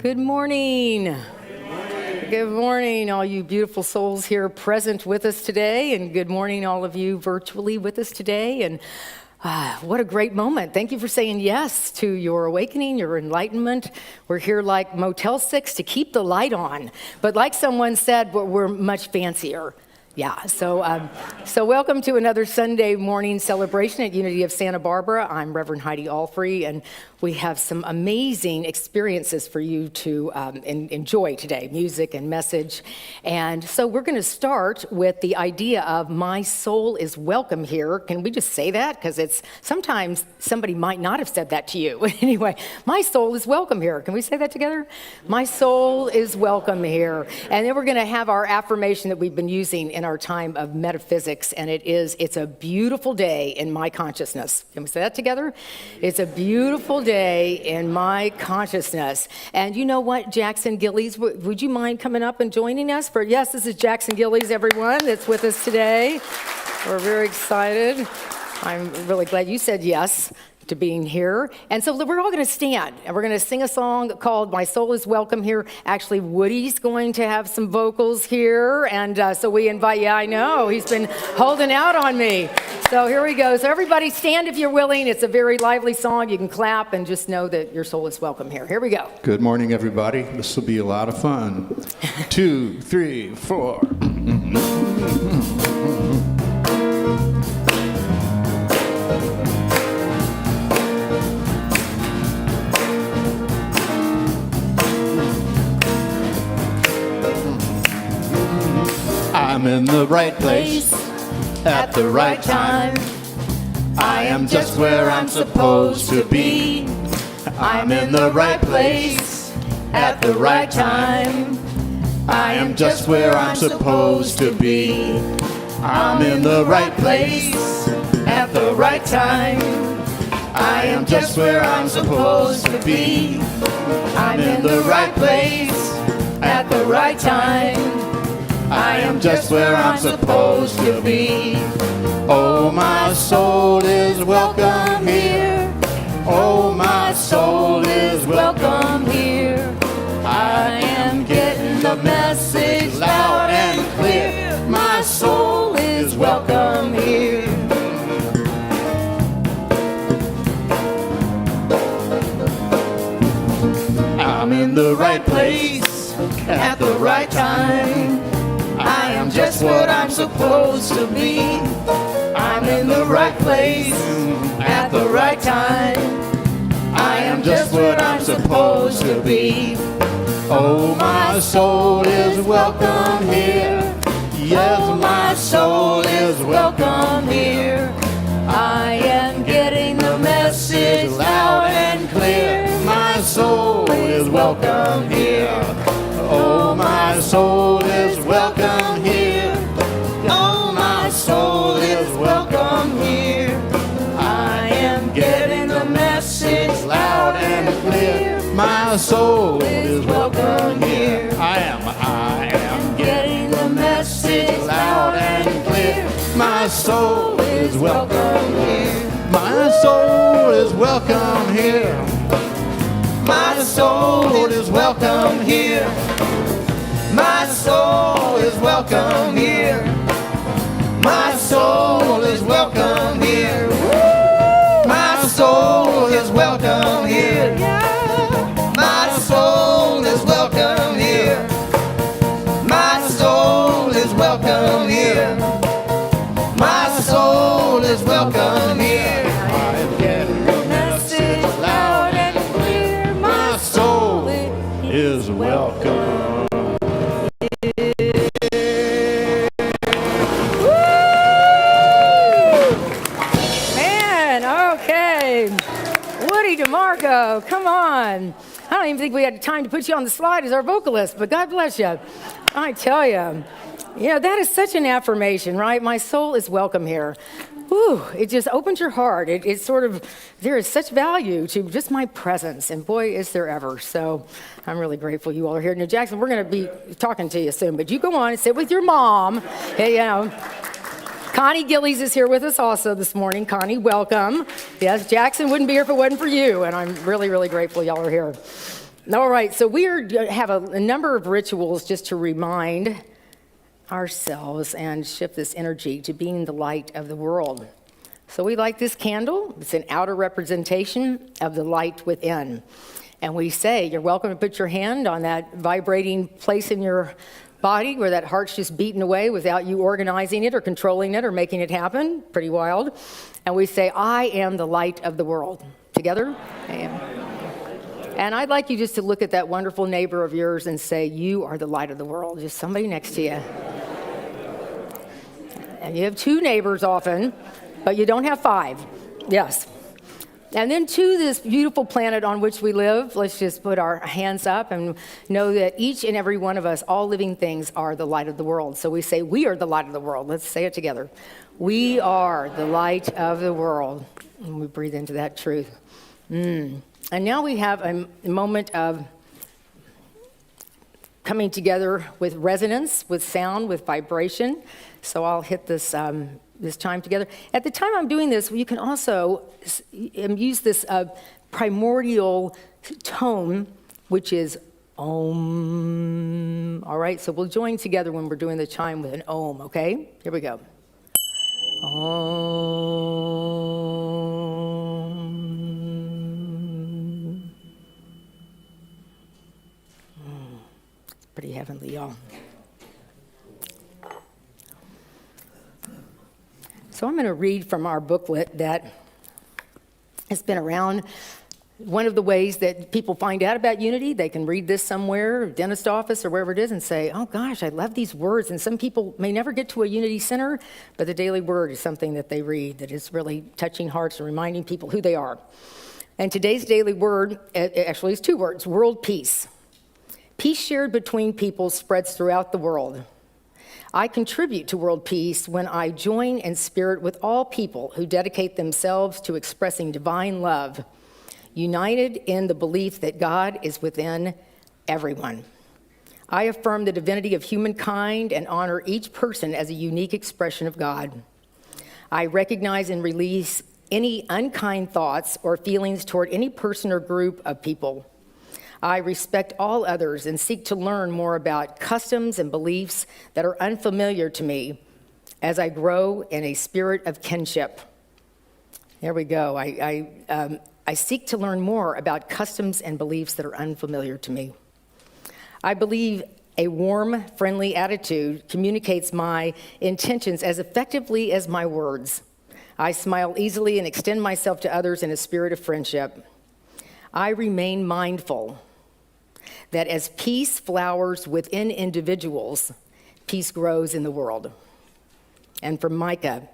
Good morning. Good morning, all you beautiful souls here present with us today, and good morning, all of you virtually with us today. And what a great moment. Thank you for saying yes to your awakening, your enlightenment. We're here like Motel 6 to keep the light on. But like someone said, we're much fancier. Yeah, so welcome to another Sunday morning celebration at Unity of Santa Barbara. I'm Reverend Heidi Allfrey, and we have some amazing experiences for you to enjoy today, music and message. And so we're going to start with the idea of my soul is welcome here. Can we just say that? Because it's sometimes somebody might not have said that to you. Anyway, my soul is welcome here. Can we say that together? My soul is welcome here. And then we're going to have our affirmation that we've been using in our time of metaphysics, and it's a beautiful day in my consciousness. Can we say that together? It's a beautiful day in my consciousness. And you know what, Jackson Gillies, would you mind coming up and joining us? Yes, this is Jackson Gillies, everyone, that's with us today. We're very excited. I'm really glad you said yes to being here. And so we're all going to stand and we're going to sing a song called My Soul is Welcome Here. Actually, Woody's going to have some vocals here. And so we invite you. I know, he's been holding out on me. So here we go. So everybody stand if you're willing. It's a very lively song. You can clap and just know that your soul is welcome here. Here we go. Good morning, everybody. This will be a lot of fun. 2, 3, 4. I'm in the right place at the right time. I am just where I'm supposed to be. I'm in the right place at the right time. I am just where I'm supposed to be. I'm in the right place at the right time. I am just where I'm supposed to be. I'm in the right place at the right time. I am just where I'm supposed to be. Oh, my soul is welcome here. Oh, my soul is welcome here. I am getting the message loud and clear. My soul is welcome here. I'm in the right place at the right time. I am just what I'm supposed to be. I'm in the right place at the right time. I am just what I'm supposed to be. Oh, my soul is welcome here. Yes, my soul is welcome here. I am getting the message loud and clear. My soul is welcome here. Oh, my soul is welcome here. Oh, my soul is welcome here. I am getting the message loud and clear. My soul is welcome here. I am getting the message loud and clear. My soul is welcome here. My soul is welcome here. My soul is welcome here. My soul is welcome here. My soul is welcome here. My soul is welcome here. My soul is welcome here. My soul is welcome here. My soul is welcome here. I'm getting the message loud and clear. My soul is welcome. DeMarco, come on. I don't even think we had time to put you on the slide as our vocalist, but God bless you. I tell you, that is such an affirmation, right? My soul is welcome here. Whew, it just opens your heart. It's sort of, there is such value to just my presence, and boy, is there ever. So I'm really grateful you all are here. Now, Jackson, we're going to be talking to you soon, but you go on and sit with your mom. Hey, Connie Gillies is here with us also this morning. Connie, welcome. Yes, Jackson wouldn't be here if it wasn't for you, and I'm really, really grateful y'all are here. All right, so have a number of rituals just to remind ourselves and shift this energy to being the light of the world. So we light this candle. It's an outer representation of the light within. And we say, you're welcome to put your hand on that vibrating place in your body where that heart's just beating away without you organizing it or controlling it or making it happen. Pretty wild. And we say, I am the light of the world. Together? I am. And I'd like you just to look at that wonderful neighbor of yours and say, you are the light of the world. Just somebody next to you. And you have 2 neighbors often, but you don't have 5. Yes. And then to this beautiful planet on which we live, let's just put our hands up and know that each and every one of us, all living things, are the light of the world. So we say, we are the light of the world. Let's say it together. We are the light of the world. And we breathe into that truth. And now we have a moment of coming together with resonance, with sound, with vibration. So I'll hit this this chime together. At the time I'm doing this, you can also use this primordial tone, which is Om. All right, so we'll join together when we're doing the chime with an Om, okay? Here we go. Om. Pretty heavenly, y'all. So I'm going to read from our booklet that has been around. One of the ways that people find out about unity, they can read this somewhere, dentist office or wherever it is, and say, oh gosh, I love these words. And some people may never get to a unity center, but the daily word is something that they read that is really touching hearts and reminding people who they are. And today's daily word actually is 2 words, world peace. Peace shared between people spreads throughout the world. I contribute to world peace when I join in spirit with all people who dedicate themselves to expressing divine love, united in the belief that God is within everyone. I affirm the divinity of humankind and honor each person as a unique expression of God. I recognize and release any unkind thoughts or feelings toward any person or group of people. I respect all others and seek to learn more about customs and beliefs that are unfamiliar to me as I grow in a spirit of kinship. There we go. I seek to learn more about customs and beliefs that are unfamiliar to me. I believe a warm, friendly attitude communicates my intentions as effectively as my words. I smile easily and extend myself to others in a spirit of friendship. I remain mindful that as peace flowers within individuals, peace grows in the world. And from Micah,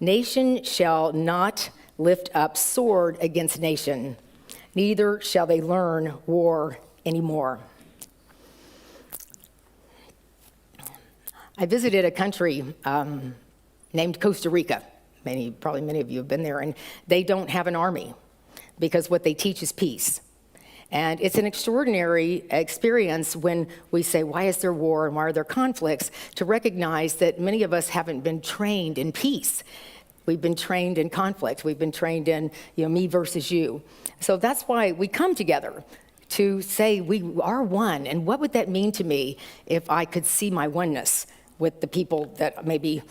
nation shall not lift up sword against nation, neither shall they learn war anymore. I visited a country named Costa Rica. Probably many of you have been there, and they don't have an army because what they teach is peace. And it's an extraordinary experience when we say, why is there war and why are there conflicts, to recognize that many of us haven't been trained in peace. We've been trained in conflict. We've been trained in, me versus you. So that's why we come together to say we are one. And what would that mean to me if I could see my oneness with the people that maybe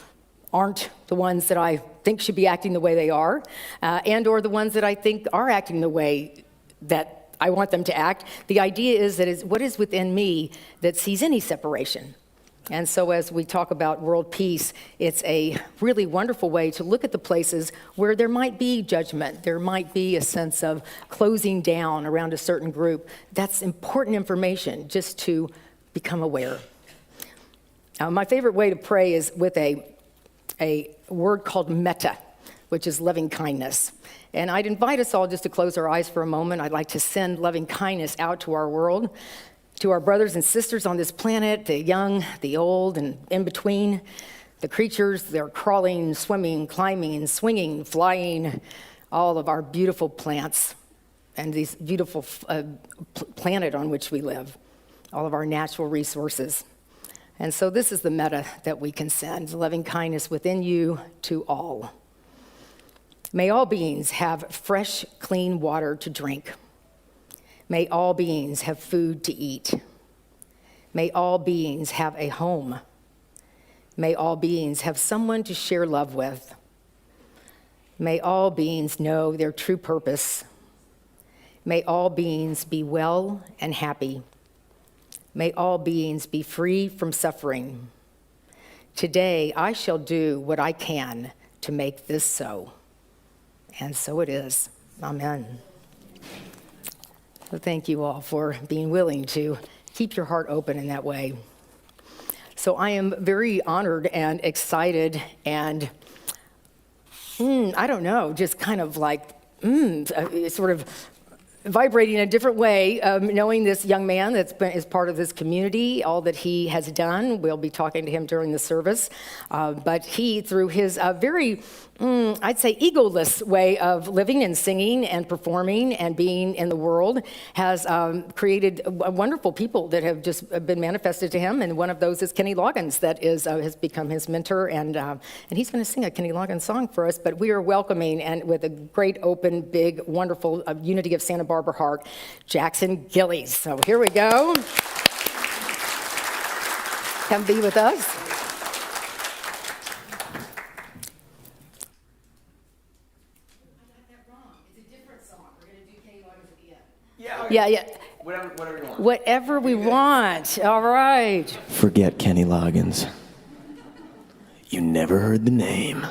aren't the ones that I think should be acting the way they are, and or the ones that I think are acting the way that I want them to act. The idea is that it's what is within me that sees any separation. And so as we talk about world peace, it's a really wonderful way to look at the places where there might be judgment, there might be a sense of closing down around a certain group. That's important information just to become aware. My favorite way to pray is with a word called metta, which is loving kindness. And I'd invite us all just to close our eyes for a moment. I'd like to send loving kindness out to our world, to our brothers and sisters on this planet, the young, the old, and in between, the creatures that are crawling, swimming, climbing, swinging, flying, all of our beautiful plants and this beautiful planet on which we live, all of our natural resources. And so this is the metta that we can send, loving kindness within you to all. May all beings have fresh, clean water to drink. May all beings have food to eat. May all beings have a home. May all beings have someone to share love with. May all beings know their true purpose. May all beings be well and happy. May all beings be free from suffering. Today, I shall do what I can to make this so. And so it is. Amen. So thank you all for being willing to keep your heart open in that way. So I am very honored and excited and, I don't know, just kind of like, sort of vibrating in a different way, knowing this young man is part of this community, all that he has done. We'll be talking to him during the service. But he, through his very, I'd say, egoless way of living and singing and performing and being in the world, has created wonderful people that have just been manifested to him. And one of those is Kenny Loggins, that has become his mentor. And he's going to sing a Kenny Loggins song for us. But we are welcoming, and with a great, open, big, wonderful Unity of Santa Barbara heart, Jackson Gillies. So here we go. Come be with us. Yeah. Whatever you want. Whatever we want. All right. Forget Kenny Loggins. You never heard the name.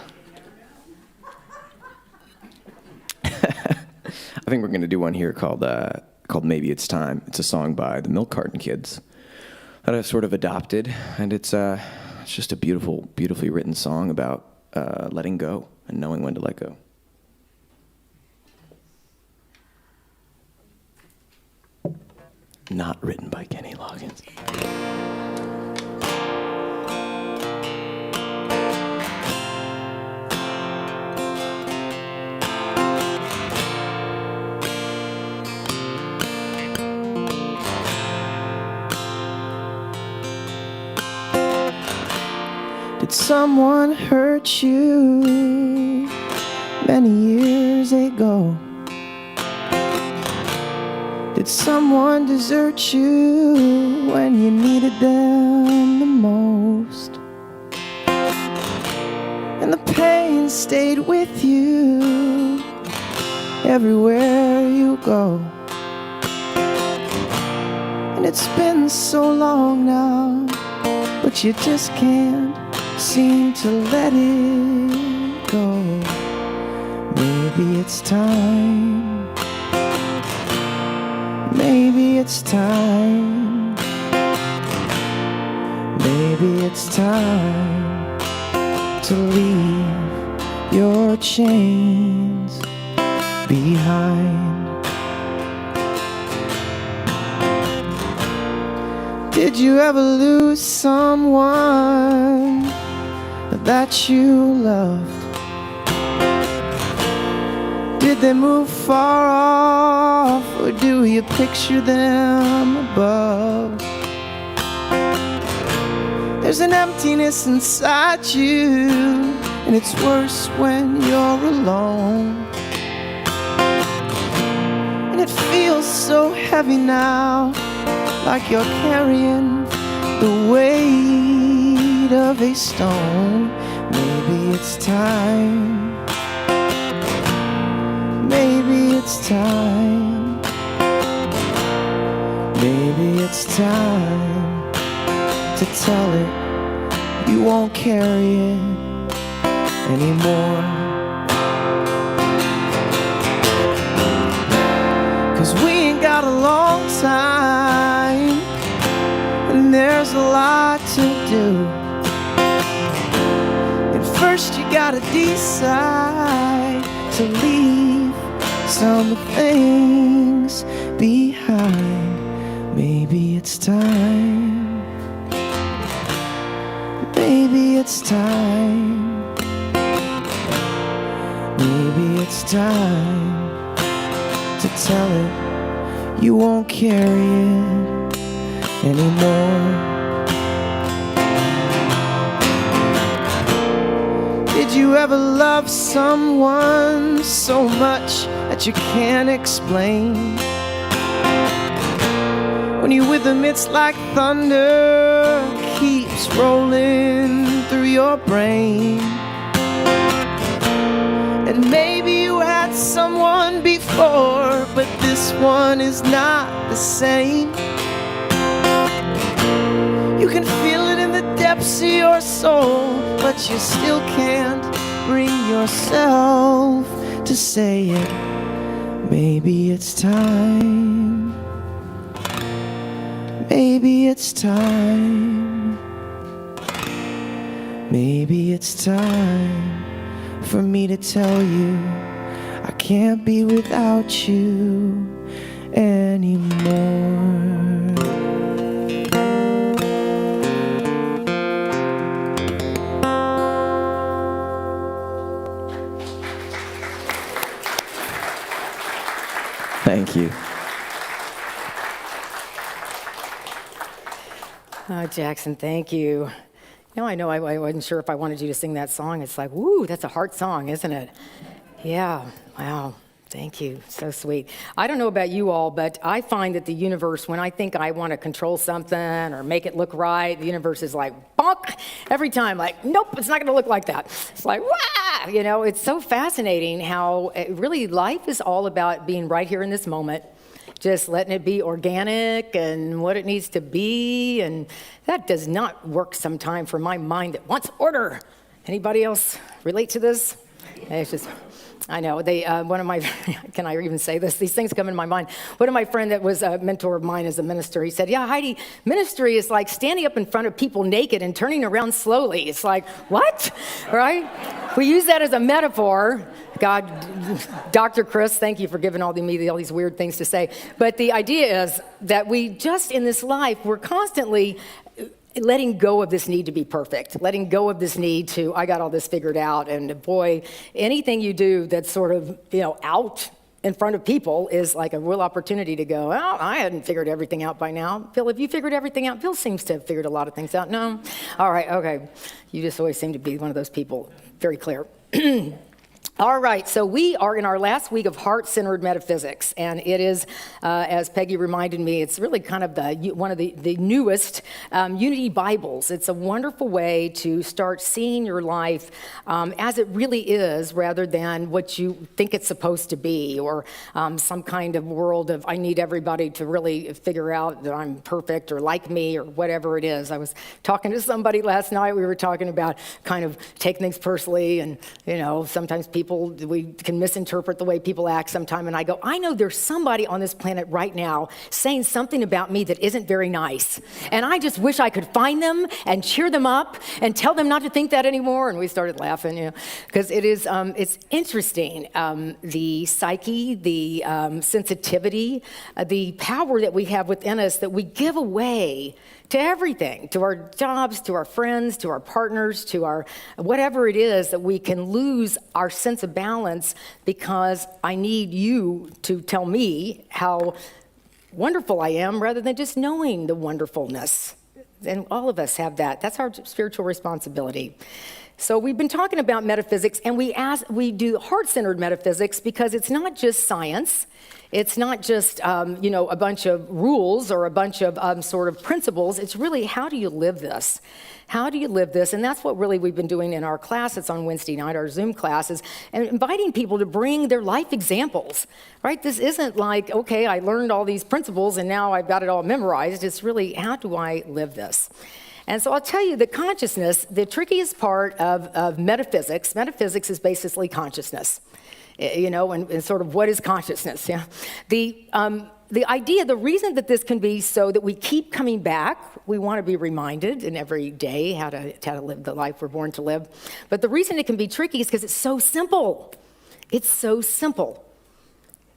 I think we're going to do one here called Maybe It's Time. It's a song by the Milk Carton Kids that I've sort of adopted, and it's just a beautifully written song about letting go and knowing when to let go. Not written by Kenny Loggins. Did someone hurt you many years ago? Did someone desert you when you needed them the most? And the pain stayed with you everywhere you go. And it's been so long now, but you just can't seem to let it go. Maybe it's time. Maybe it's time. Maybe it's time to leave your chains behind. Did you ever lose someone that you loved? Did they move far off, or do you picture them above? There's an emptiness inside you, and it's worse when you're alone. And it feels so heavy now, like you're carrying the weight of a stone. Maybe it's time. Maybe it's time. Maybe it's time to tell it you won't carry it anymore. 'Cause we ain't got a long time, and there's a lot to do. And first you gotta decide to leave some things behind. Maybe it's time. Maybe it's time. Maybe it's time to tell it you won't carry it anymore. Did you ever love someone so much that you can't explain? When you're with them, it's like thunder keeps rolling through your brain. And maybe you had someone before, but this one is not the same. You can feel it in the depths of your soul, but you still can't bring yourself to say it. Maybe it's time. Maybe it's time. Maybe it's time for me to tell you I can't be without you anymore. Thank you. Oh, Jackson, thank you. Now I know I wasn't sure if I wanted you to sing that song. It's like, woo, that's a heart song, isn't it? Yeah, wow. Thank you. So sweet. I don't know about you all, but I find that the universe, when I think I want to control something or make it look right, the universe is like, bonk, every time, like, nope, it's not going to look like that. It's like, wah! You know, it's so fascinating how really life is all about being right here in this moment, just letting it be organic and what it needs to be. And that does not work sometimes for my mind that wants order. Anybody else relate to this? It's just... I know, one of my, can I even say this? These things come in my mind. One of my friends that was a mentor of mine as a minister, he said, yeah, Heidi, ministry is like standing up in front of people naked and turning around slowly. It's like, what? Right? We use that as a metaphor. God, Dr. Chris, thank you for giving me all these weird things to say. But the idea is that we just in this life, we're constantly letting go of this need to be perfect, letting go of this need to, I got all this figured out. And boy, anything you do that's sort of, out in front of people is like a real opportunity to go, well, I hadn't figured everything out by now. Phil, have you figured everything out? Phil seems to have figured a lot of things out. No? All right, okay. You just always seem to be one of those people. Very clear. All right, so we are in our last week of heart-centered metaphysics, and it is, as Peggy reminded me, it's really kind of one of the newest Unity Bibles. It's a wonderful way to start seeing your life as it really is, rather than what you think it's supposed to be, or some kind of world of I need everybody to really figure out that I'm perfect or like me or whatever it is. I was talking to somebody last night. We were talking about kind of taking things personally, and sometimes we can misinterpret the way people act sometime, and I go, I know there's somebody on this planet right now saying something about me that isn't very nice, and I just wish I could find them and cheer them up and tell them not to think that anymore. And we started laughing, because it is, it's interesting, the psyche, the sensitivity, the power that we have within us that we give away to everything, to our jobs, to our friends, to our partners, to our whatever it is, that we can lose our sense of balance because I need you to tell me how wonderful I am rather than just knowing the wonderfulness. And all of us have that. That's our spiritual responsibility. So we've been talking about metaphysics, and we do heart-centered metaphysics because it's not just science. It's not just, a bunch of rules or a bunch of sort of principles. It's really, how do you live this? How do you live this? And that's what really we've been doing in our class. It's on Wednesday night, our Zoom classes, and inviting people to bring their life examples, right? This isn't like, okay, I learned all these principles and now I've got it all memorized. It's really, how do I live this? And so I'll tell you, the consciousness, the trickiest part of metaphysics is basically consciousness. And sort of what is consciousness, yeah? The idea, the reason that this can be so that we keep coming back, we want to be reminded in every day how to live the life we're born to live. But the reason it can be tricky is because it's so simple. It's so simple.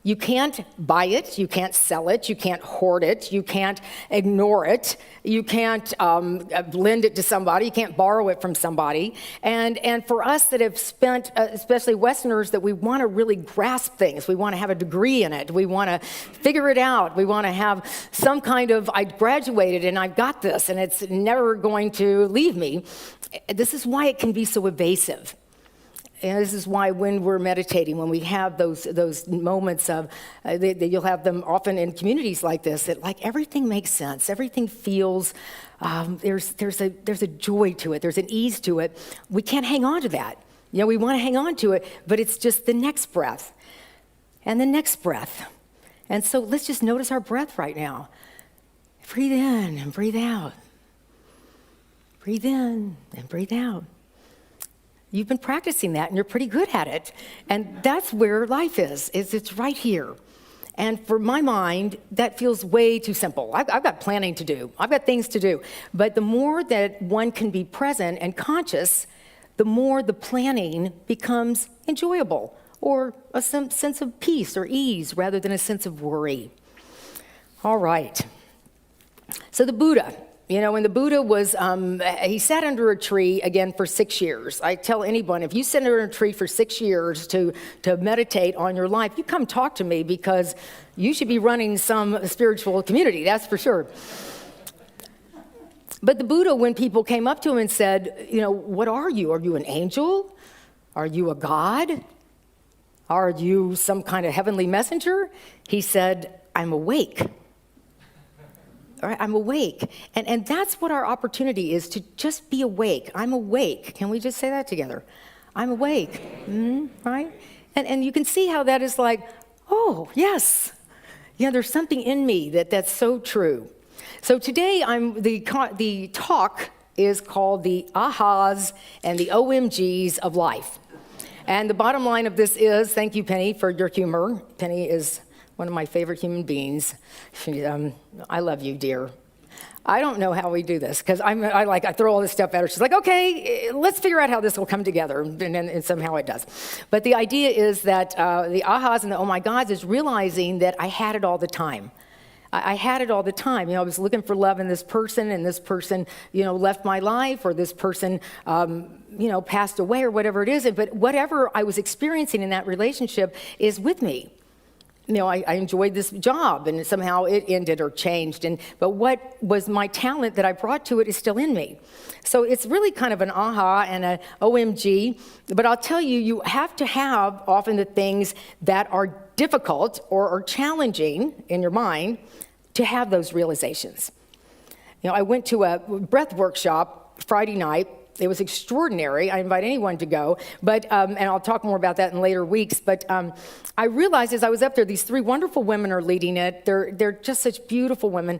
You can't buy it, you can't sell it, you can't hoard it, you can't ignore it, you can't lend it to somebody, you can't borrow it from somebody. And for us that have spent, especially Westerners, that we want to really grasp things, we want to have a degree in it, we want to figure it out, we want to have some kind of, I graduated and I've got this and it's never going to leave me. This is why it can be so evasive. And this is why when we're meditating, when we have those moments of, you'll have them often in communities like this, that like everything makes sense, everything feels, there's a joy to it, there's an ease to it. We can't hang on to that. We want to hang on to it, but it's just the next breath and the next breath. And so let's just notice our breath right now. Breathe in and breathe out. Breathe in and breathe out. You've been practicing that and you're pretty good at it. And that's where life is it's right here. And for my mind, that feels way too simple. I've got planning to do. I've got things to do. But the more that one can be present and conscious, the more the planning becomes enjoyable, or a sense of peace or ease rather than a sense of worry. All right. So the Buddha. When the Buddha was, he sat under a tree, again, for 6 years. I tell anyone, if you sit under a tree for 6 years to meditate on your life, you come talk to me, because you should be running some spiritual community, that's for sure. But the Buddha, when people came up to him and said, what are you? Are you an angel? Are you a god? Are you some kind of heavenly messenger? He said, I'm awake. All right, I'm awake. And that's what our opportunity is, to just be awake. I'm awake. Can we just say that together? I'm awake. Right? And you can see how that is like, oh, yes. There's something in me that's so true. So today, the talk is called the ahas and the OMGs of life. And the bottom line of this is, thank you, Penny, for your humor. Penny is one of my favorite human beings. I love you, dear. I don't know how we do this, because I throw all this stuff at her. She's like, okay, let's figure out how this will come together, and somehow it does. But the idea is that the ahas and the oh my gods is realizing that I had it all the time. I had it all the time. I was looking for love in this person, and this person, left my life, or this person, passed away, or whatever it is. But whatever I was experiencing in that relationship is with me. I enjoyed this job, and somehow it ended or changed. But what was my talent that I brought to it is still in me. So it's really kind of an aha and an OMG. But I'll tell you, you have to have often the things that are difficult or are challenging in your mind to have those realizations. I went to a breath workshop Friday night. It was extraordinary. I invite anyone to go, but and I'll talk more about that in later weeks. But I realized as I was up there, these 3 wonderful women are leading it. They're just such beautiful women.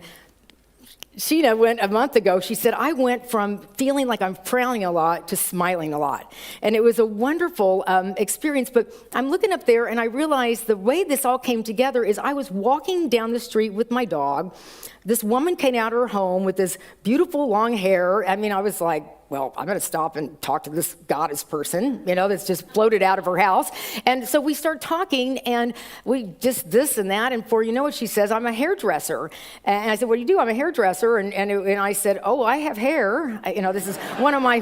Sheena went a month ago. She said, I went from feeling like I'm frowning a lot to smiling a lot. And it was a wonderful experience. But I'm looking up there, and I realized the way this all came together is I was walking down the street with my dog. This woman came out of her home with this beautiful long hair. I was like, well, I'm going to stop and talk to this goddess person, that's just floated out of her house. And so we start talking, and we just this and that. And before you know what she says, I'm a hairdresser. And I said, what do you do? I'm a hairdresser. And I said, oh, I have hair. This is one of my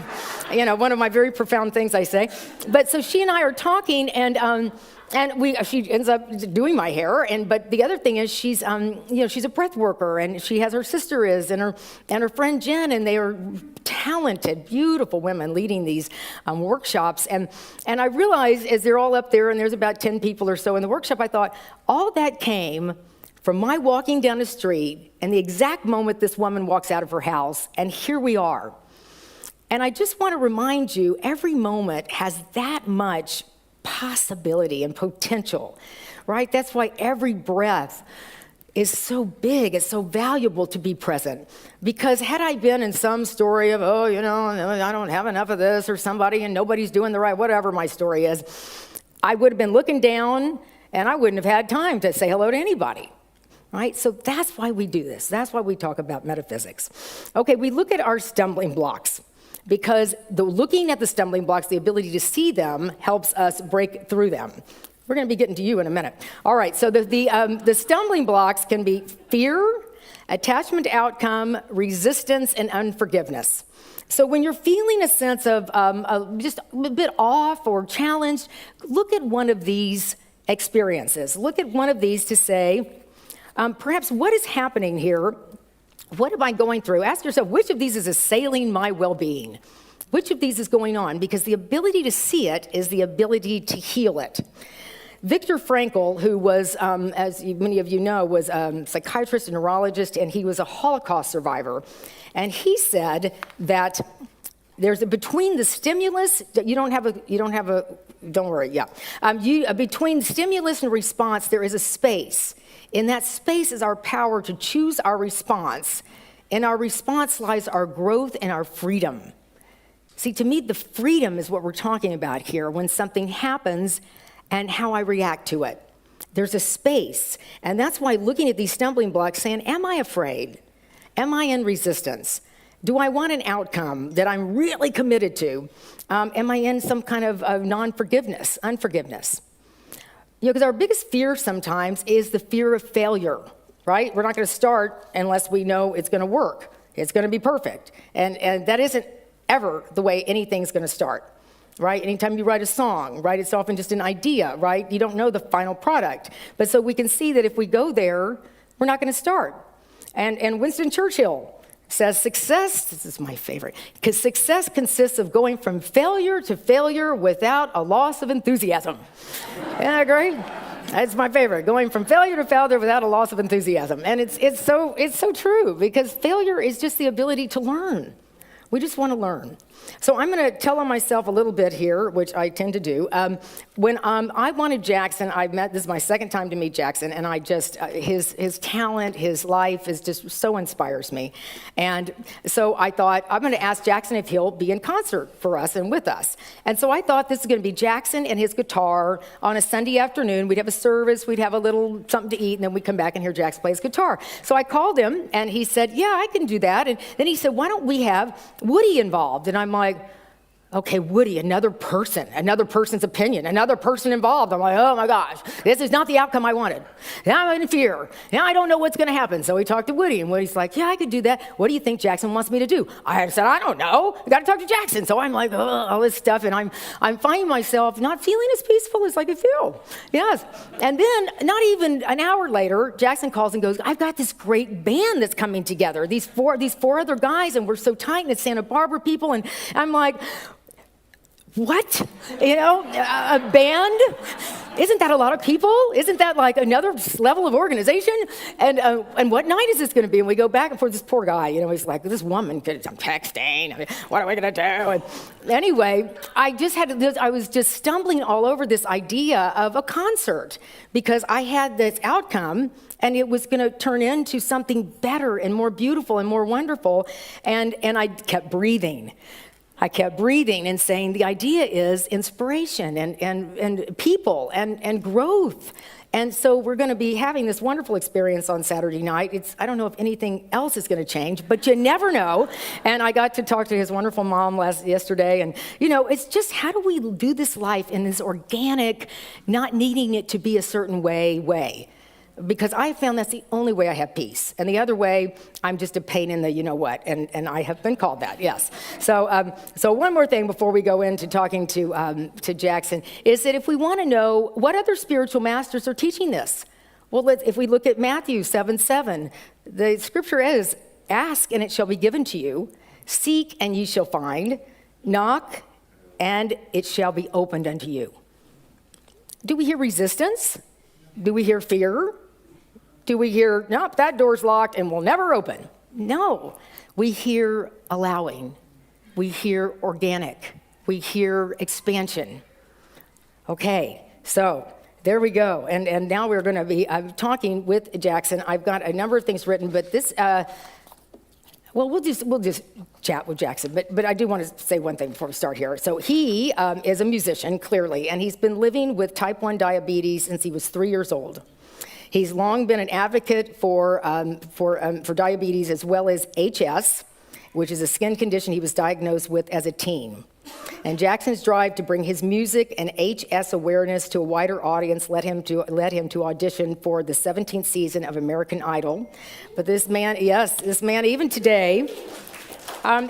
very profound things I say. But so she and I are talking, and she ends up doing my hair, but the other thing is she's a breath worker, and she has her sister and her friend Jen, and they are talented, beautiful women leading these workshops. And I realized as they're all up there, and there's about 10 people or so in the workshop, I thought all that came from my walking down the street, and the exact moment this woman walks out of her house, and here we are. And I just want to remind you, every moment has that much possibility and potential, right? That's why every breath is so big, it's so valuable to be present. Because had I been in some story of, I don't have enough of this, or somebody and nobody's doing the right, whatever my story is, I would have been looking down, and I wouldn't have had time to say hello to anybody, right? So that's why we do this. That's why we talk about metaphysics. Okay, we look at our stumbling blocks, because looking at the stumbling blocks, the ability to see them, helps us break through them. We're going to be getting to you in a minute. All right, so the stumbling blocks can be fear, attachment to outcome, resistance, and unforgiveness. So when you're feeling a sense of just a bit off or challenged, look at one of these experiences. Look at one of these to say, perhaps what is happening here? What am I going through? Ask yourself, which of these is assailing my well-being? Which of these is going on? Because the ability to see it is the ability to heal it. Viktor Frankl, who was, as many of you know, was a psychiatrist and neurologist, and he was a Holocaust survivor. And he said that between the stimulus, don't worry, yeah. Between stimulus and response, there is a space. In that space is our power to choose our response. In our response lies our growth and our freedom. See, to me, the freedom is what we're talking about here when something happens and how I react to it. There's a space. And that's why looking at these stumbling blocks, saying, am I afraid? Am I in resistance? Do I want an outcome that I'm really committed to? Am I in some kind of non-forgiveness, unforgiveness? Because our biggest fear sometimes is the fear of failure, right? We're not going to start unless we know it's going to work. It's going to be perfect. And that isn't ever the way anything's going to start, right? Anytime you write a song, right, it's often just an idea, right? You don't know the final product. But so we can see that if we go there, we're not going to start. And Winston Churchill says success, this is my favorite, because success consists of going from failure to failure without a loss of enthusiasm. Isn't that great? That's my favorite, going from failure to failure without a loss of enthusiasm. And it's so true, because failure is just the ability to learn. We just want to learn. So I'm going to tell on myself a little bit here, which I tend to do. When I wanted Jackson, this is my second time to meet Jackson, and I just, his talent, his life is just so inspires me. And so I thought, I'm going to ask Jackson if he'll be in concert for us and with us. And so I thought this is going to be Jackson and his guitar on a Sunday afternoon. We'd have a service, we'd have a little something to eat, and then we'd come back and hear Jackson play his guitar. So I called him, and he said, yeah, I can do that. And then he said, why don't we have Woody involved? And I'm like, okay, Woody, another person's opinion, another person involved. I'm like, oh my gosh, this is not the outcome I wanted. Now I'm in fear. Now I don't know what's going to happen. So we talked to Woody, and Woody's like, yeah, I could do that. What do you think Jackson wants me to do? I said, I don't know. I got to talk to Jackson. So I'm like, all this stuff, and I'm finding myself not feeling as peaceful as I could feel. Yes. And then not even an hour later, Jackson calls and goes, I've got this great band that's coming together. These four other guys, and we're so tight, and it's Santa Barbara people. And I'm like, what? A band? Isn't that a lot of people? Isn't that like another level of organization? And what night is this going to be? And we go back and forth. This poor guy, he's like, this woman, I'm texting. What are we going to do? And anyway, I was just stumbling all over this idea of a concert because I had this outcome, and it was going to turn into something better and more beautiful and more wonderful. And I kept breathing. I kept breathing and saying the idea is inspiration and people and growth. And so we're going to be having this wonderful experience on Saturday night. I don't know if anything else is going to change, but you never know. And I got to talk to his wonderful mom yesterday. And, it's just how do we do this life in this organic, not needing it to be a certain way? Because I found that's the only way I have peace. And the other way, I'm just a pain in the you-know-what. And I have been called that, yes. So one more thing before we go into talking to Jackson is that if we want to know what other spiritual masters are teaching this, well, if we look at Matthew 7:7, the scripture is, ask and it shall be given to you, seek and ye shall find, knock and it shall be opened unto you. Do we hear resistance? Do we hear fear? Do we hear, nope, that door's locked and will never open? No. We hear allowing. We hear organic. We hear expansion. Okay, so there we go. And now we're going to be talking with Jackson. I've got a number of things written, but this, we'll just chat with Jackson. But I do want to say one thing before we start here. So he is a musician, clearly, and he's been living with type 1 diabetes since he was 3 years old. He's long been an advocate for diabetes as well as HS, which is a skin condition he was diagnosed with as a teen. And Jackson's drive to bring his music and HS awareness to a wider audience led him to audition for the 17th season of American Idol. But this man even today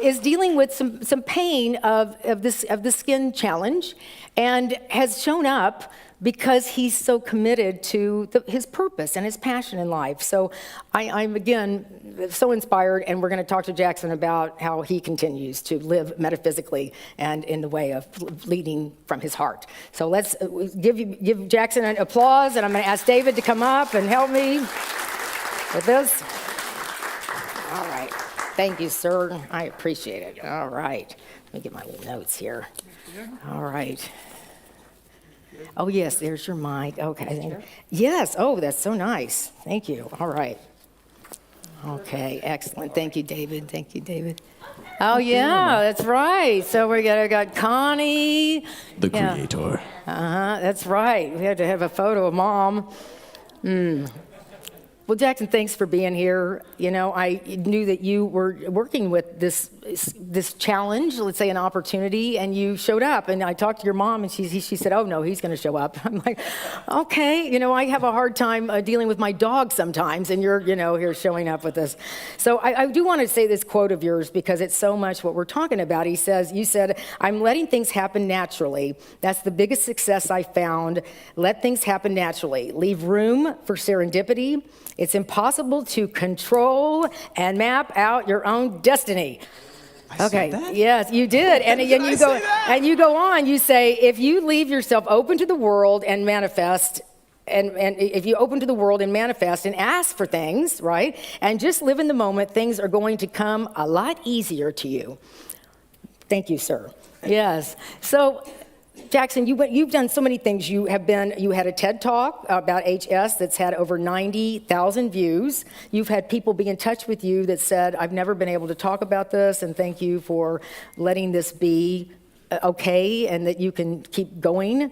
is dealing with some pain of the skin challenge, and has shown up because he's so committed to his purpose and his passion in life. So I'm, again, so inspired, and we're going to talk to Jackson about how he continues to live metaphysically and in the way of leading from his heart. So let's give Jackson an applause, and I'm going to ask David to come up and help me with this. All right. Thank you, sir. I appreciate it. All right. Let me get my little notes here. All right. Oh, yes, there's your mic. Okay. Yes. Oh, that's so nice. Thank you. All right. Okay, excellent. Thank you, David. Thank you, David. Oh, yeah, that's right. So we got Connie. The creator. That's right. We had to have a photo of Mom. Well, Jackson, thanks for being here. You know, I knew that you were working with this challenge, let's say an opportunity, and you showed up. And I talked to your mom, and she said, "Oh no, he's going to show up." I'm like, "Okay." You know, I have a hard time dealing with my dog sometimes, and you're, here showing up with this. So I do want to say this quote of yours because it's so much what we're talking about. You said, "I'm letting things happen naturally. That's the biggest success I found. Let things happen naturally. Leave room for serendipity. It's impossible to control and map out your own destiny." Okay. Yes, you did. And you go on. You say, if you leave yourself open to the world and manifest, and if you open to the world and manifest and ask for things, right, and just live in the moment, things are going to come a lot easier to you. Thank you, sir. Yes. So, Jackson, you've done so many things. You had a TED Talk about HS that's had over 90,000 views. You've had people be in touch with you that said, "I've never been able to talk about this, and thank you for letting this be okay, and that you can keep going."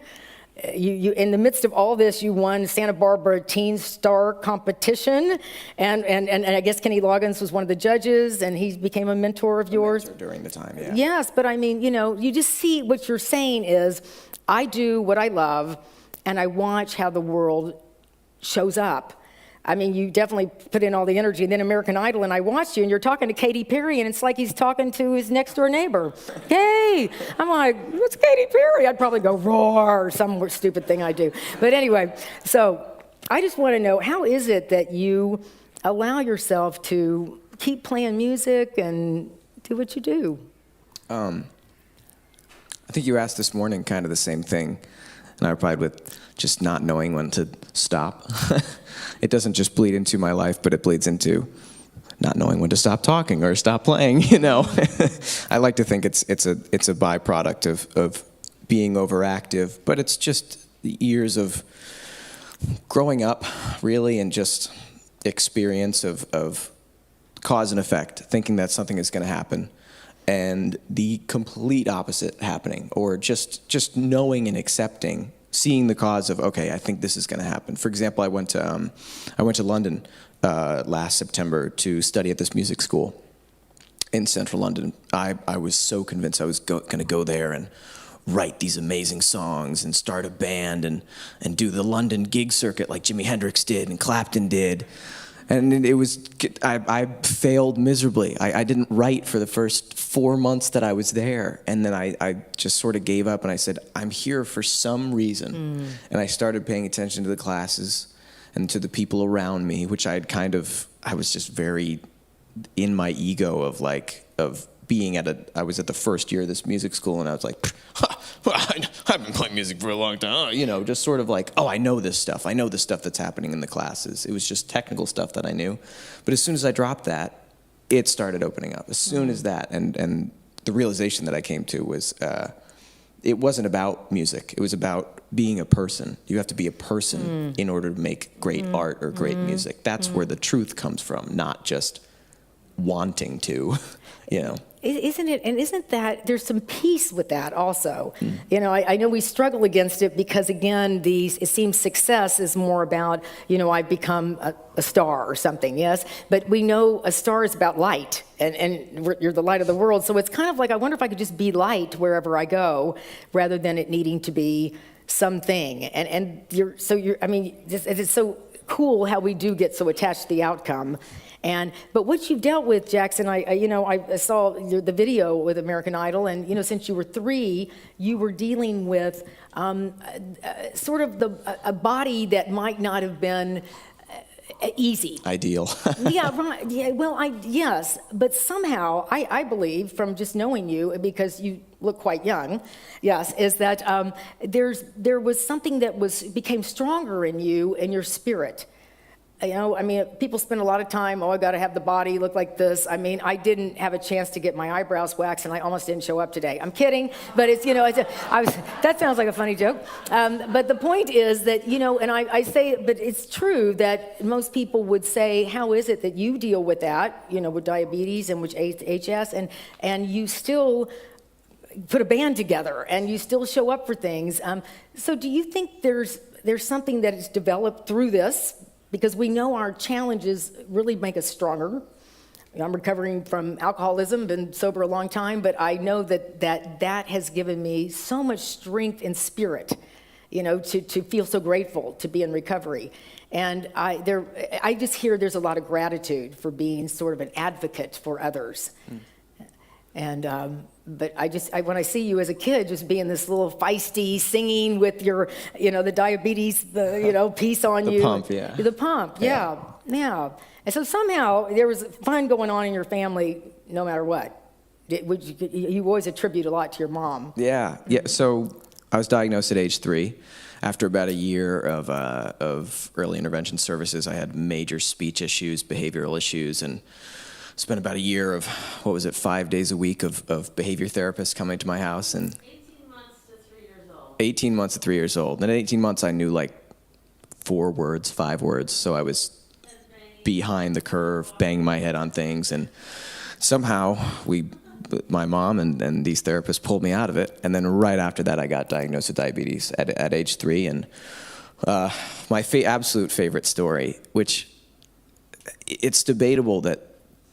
You in the midst of all this, you won Santa Barbara Teen Star competition, and I guess Kenny Loggins was one of the judges, and he became a mentor of yours during the time. Yeah. Yes, but I mean, you just see what you're saying is, I do what I love, and I watch how the world shows up. I mean, you definitely put in all the energy. And then American Idol, and I watched you, and you're talking to Katy Perry, and it's like he's talking to his next-door neighbor. Hey! I'm like, what's Katy Perry? I'd probably go roar or some stupid thing I do. But anyway, so I just want to know, how is it that you allow yourself to keep playing music and do what you do? I think you asked this morning kind of the same thing, and I replied with just not knowing when to stop. It doesn't just bleed into my life, but it bleeds into not knowing when to stop talking or stop playing, I like to think it's a byproduct of being overactive, but it's just the years of growing up, really, and just experience of cause and effect, thinking that something is going to happen, and the complete opposite happening, or just knowing and accepting, seeing the cause of, okay, I think this is going to happen. For example, I went to London last September to study at this music school in central London. I was so convinced I was going to go there and write these amazing songs and start a band and do the London gig circuit like Jimi Hendrix did and Clapton did. And I failed miserably. I didn't write for the first 4 months that I was there. And then I just sort of gave up, and I said, I'm here for some reason. And I started paying attention to the classes and to the people around me, which I was just very in my ego of being I was at the first year of this music school, and I was like, I've been playing music for a long time, just sort of like, oh, I know this stuff. I know the stuff that's happening in the classes. It was just technical stuff that I knew. But as soon as I dropped that, it started opening up. As soon as that, and the realization that I came to was, it wasn't about music. It was about being a person. You have to be a person in order to make great art or great music. That's where the truth comes from, not just wanting to, Isn't it? And isn't that, there's some peace with that also. I know we struggle against it because, again, it seems success is more about, I've become a star or something, yes? But we know a star is about light, and you're the light of the world. So it's kind of like, I wonder if I could just be light wherever I go, rather than it needing to be something. It's so cool how we do get so attached to the outcome. But what you've dealt with, Jackson, I saw the video with American Idol, and since you were 3, you were dealing with sort of a body that might not have been easy. Ideal. Yeah, right. Yeah, well, yes, but somehow I believe from just knowing you, because you look quite young, yes, is that there was something that became stronger in you and your spirit. People spend a lot of time, I got to have the body look like this. I didn't have a chance to get my eyebrows waxed, and I almost didn't show up today. I'm kidding, but that sounds like a funny joke. But the point is that, and I say, but it's true that most people would say, how is it that you deal with that, with diabetes and with HS, and you still put a band together, and you still show up for things. So do you think there's something that is developed through this? Because we know our challenges really make us stronger. I'm recovering from alcoholism, been sober a long time, but I know that has given me so much strength and spirit, to feel so grateful to be in recovery. And I just hear there's a lot of gratitude for being sort of an advocate for others. But when I see you as a kid, just being this little feisty, singing with your, the diabetes, piece on you. The pump, yeah. The pump, yeah. And so somehow there was fun going on in your family, no matter what. You always attribute a lot to your mom. Yeah. So I was diagnosed at age 3. After about a year of early intervention services, I had major speech issues, behavioral issues, and spent about a year of, 5 days a week of behavior therapists coming to my house. And 18 months to 3 years old. 18 months to 3 years old. And at 18 months, I knew like 4 words, 5 words. So I was behind the curve, banging my head on things. And somehow my mom and these therapists pulled me out of it. And then right after that, I got diagnosed with diabetes at age 3. And my absolute favorite story, which it's debatable that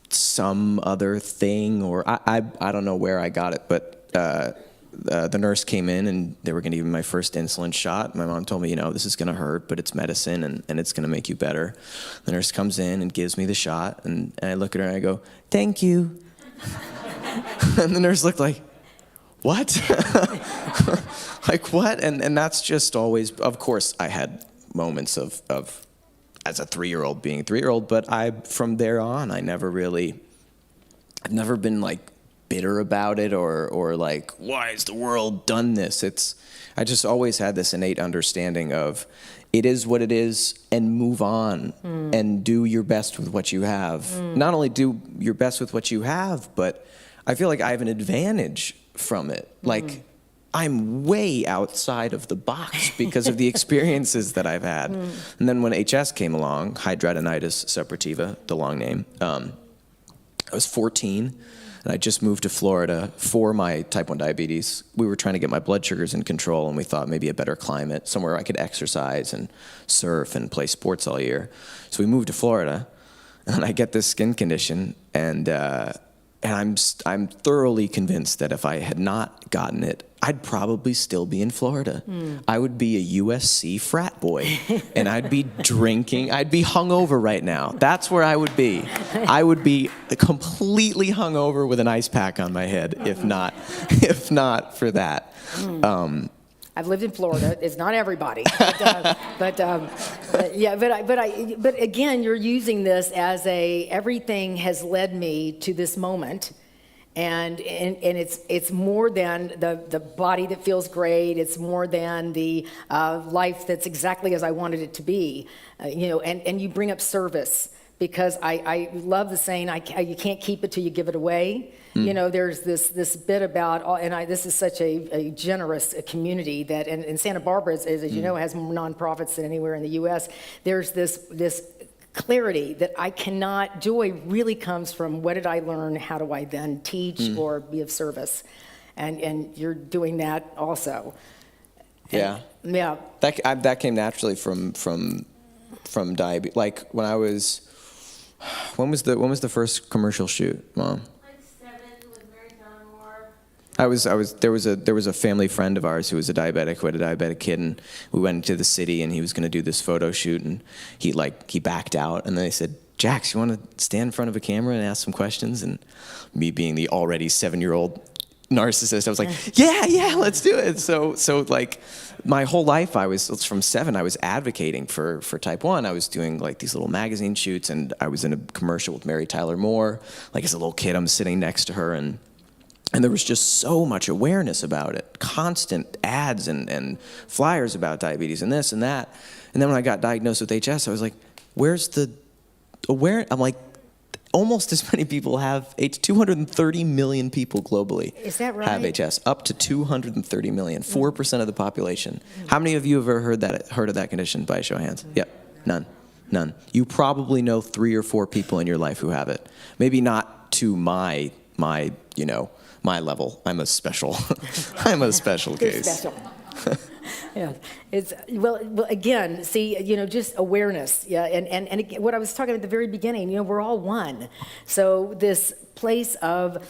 some other thing, or I don't know where I got it, but the nurse came in and they were going to give me my first insulin shot. My mom told me, this is going to hurt, but it's medicine and it's going to make you better. The nurse comes in and gives me the shot, and I look at her and I go, "Thank you." And the nurse looked like, "What?" Like, what? And that's just always, of course, I had moments of as a 3-year-old being a 3-year-old, but from there on, I've never been like bitter about it or like, why has the world done this? I just always had this innate understanding of it is what it is, and move on and do your best with what you have. Not only do your best with what you have, but I feel like I have an advantage from it. Like, I'm way outside of the box because of the experiences that I've had. And then when HS came along, hidradenitis suppurativa, the long name, I was 14, and I just moved to Florida for my type 1 diabetes. We were trying to get my blood sugars in control, and we thought maybe a better climate, somewhere I could exercise and surf and play sports all year. So we moved to Florida, and I get this skin condition, and I'm thoroughly convinced that if I had not gotten it, I'd probably still be in Florida. I would be a USC frat boy, and I'd be drinking. I'd be hungover right now. That's where I would be. I would be completely hungover with an ice pack on my head, if not for that. I've lived in Florida. It's not everybody, but again, you're using this as everything has led me to this moment, and it's more than the body that feels great. It's more than the life that's exactly as I wanted it to be, and you bring up service. Because I love the saying, you can't keep it till you give it away. There's this bit about, this is such a generous community that, and Santa Barbara, as you know, has more nonprofits than anywhere in the U.S. There's this clarity that joy really comes from what did I learn, how do I then teach or be of service? And you're doing that also. Yeah. Yeah. That came naturally from diabetes. Like when was the first commercial shoot, Mom? Like 7 with Mary Tyler Moore. There was a family friend of ours who was a diabetic, who had a diabetic kid, and we went into the city, and he was going to do this photo shoot, and he backed out, and then they said, Jax, you want to stand in front of a camera and ask some questions? And me being the already 7-year-old narcissist, I was like, yeah, let's do it. So like my whole life, from 7, I was advocating for type 1. I was doing like these little magazine shoots, and I was in a commercial with Mary Tyler Moore. Like as a little kid, I'm sitting next to her, and there was just so much awareness about it, constant ads and flyers about diabetes and this and that. And then when I got diagnosed with HS, I was like, where's the awareness? I'm like, almost as many people have 230 million people globally. Is that right? Have HS, up to 230 million, 4% of the population. How many of you have ever heard of that condition by a show of hands? Yep, none. You probably know 3 or 4 people in your life who have it. Maybe not to my level. I'm a special case. Special. Yeah, it's well again. See, just awareness. Yeah, and again, what I was talking about at the very beginning. We're all one. So this place of,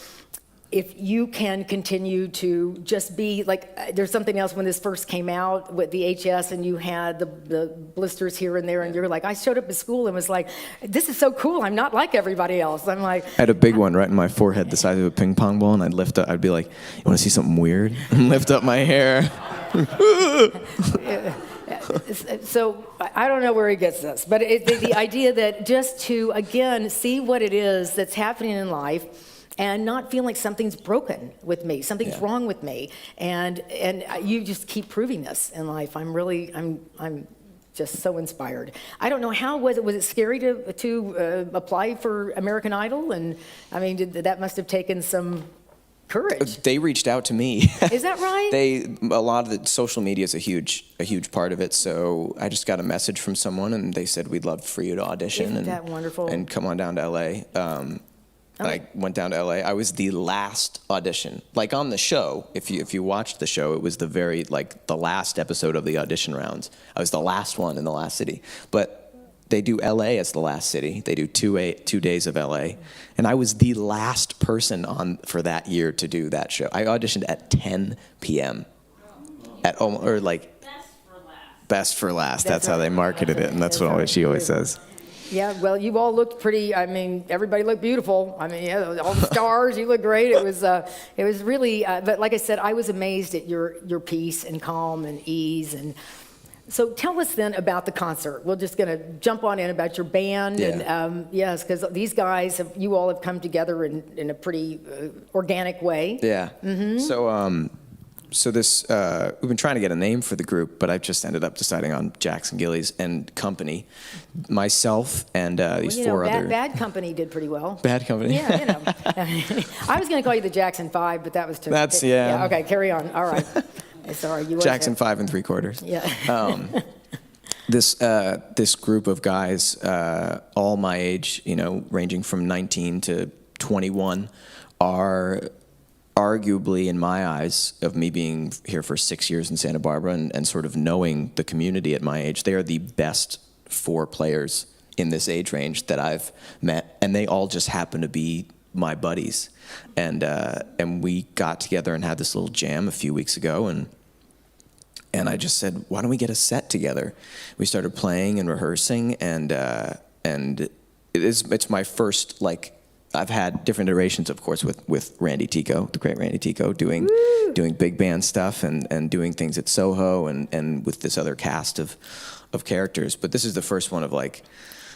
if you can continue to just be like, there's something else when this first came out with the HS, and you had the blisters here and there, and you're like, I showed up at school and was like, this is so cool. I'm not like everybody else. I'm like, I had a big one right in my forehead, the size of a ping pong ball, and I'd be like, you want to see something weird? And lift up my hair. So I don't know where he gets this, but the idea that just to, again, see what it is that's happening in life, and not feel like something's broken with me, something's wrong with me, and you just keep proving this in life. I'm just so inspired. I don't know, how was it scary to apply for American Idol? And I mean, that must have taken some courage. They reached out to me. Is that right? A lot of the social media is a huge part of it. So I just got a message from someone, and they said, we'd love for you to audition. Isn't that wonderful? And come on down to LA. I went down to LA. I was the last audition. Like on the show, if you watched the show, it was the last episode of the audition rounds. I was the last one in the last city. But they do LA as the last city. They do 2 days of LA. And I was the last person on for that year to do that show. I auditioned at 10 p.m. Best for last. Best for last. That's how they marketed it, and that's what she always says. Yeah, well, you all looked pretty. I mean, everybody looked beautiful. I mean, all the stars, you look great. It was really. But like I said, I was amazed at your peace and calm and ease. And so, tell us then about the concert. We're just going to jump on in about your band. Yeah. And yes, because these guys, you all have come together in a pretty organic way. Yeah. Mm-hmm. So this, we've been trying to get a name for the group, but I've just ended up deciding on Jackson Gillies and Company, myself and these 4 other. Bad Company did pretty well. Bad Company. Yeah, I was going to call you the Jackson 5, but that was too. That's yeah. Okay, carry on. All right. Sorry, you. Jackson 5 3/4. Yeah. This group of guys, all my age, ranging from 19 to 21, are arguably, in my eyes, of me being here for 6 years in Santa Barbara and sort of knowing the community at my age, they are the best 4 players in this age range that I've met, and they all just happen to be my buddies. And we got together and had this little jam a few weeks ago, and I just said, why don't we get a set together? We started playing and rehearsing, and it's my first, I've had different iterations, of course, with Randy Tico, the great Randy Tico, doing big band stuff and doing things at Soho and with this other cast of characters. But this is the first one of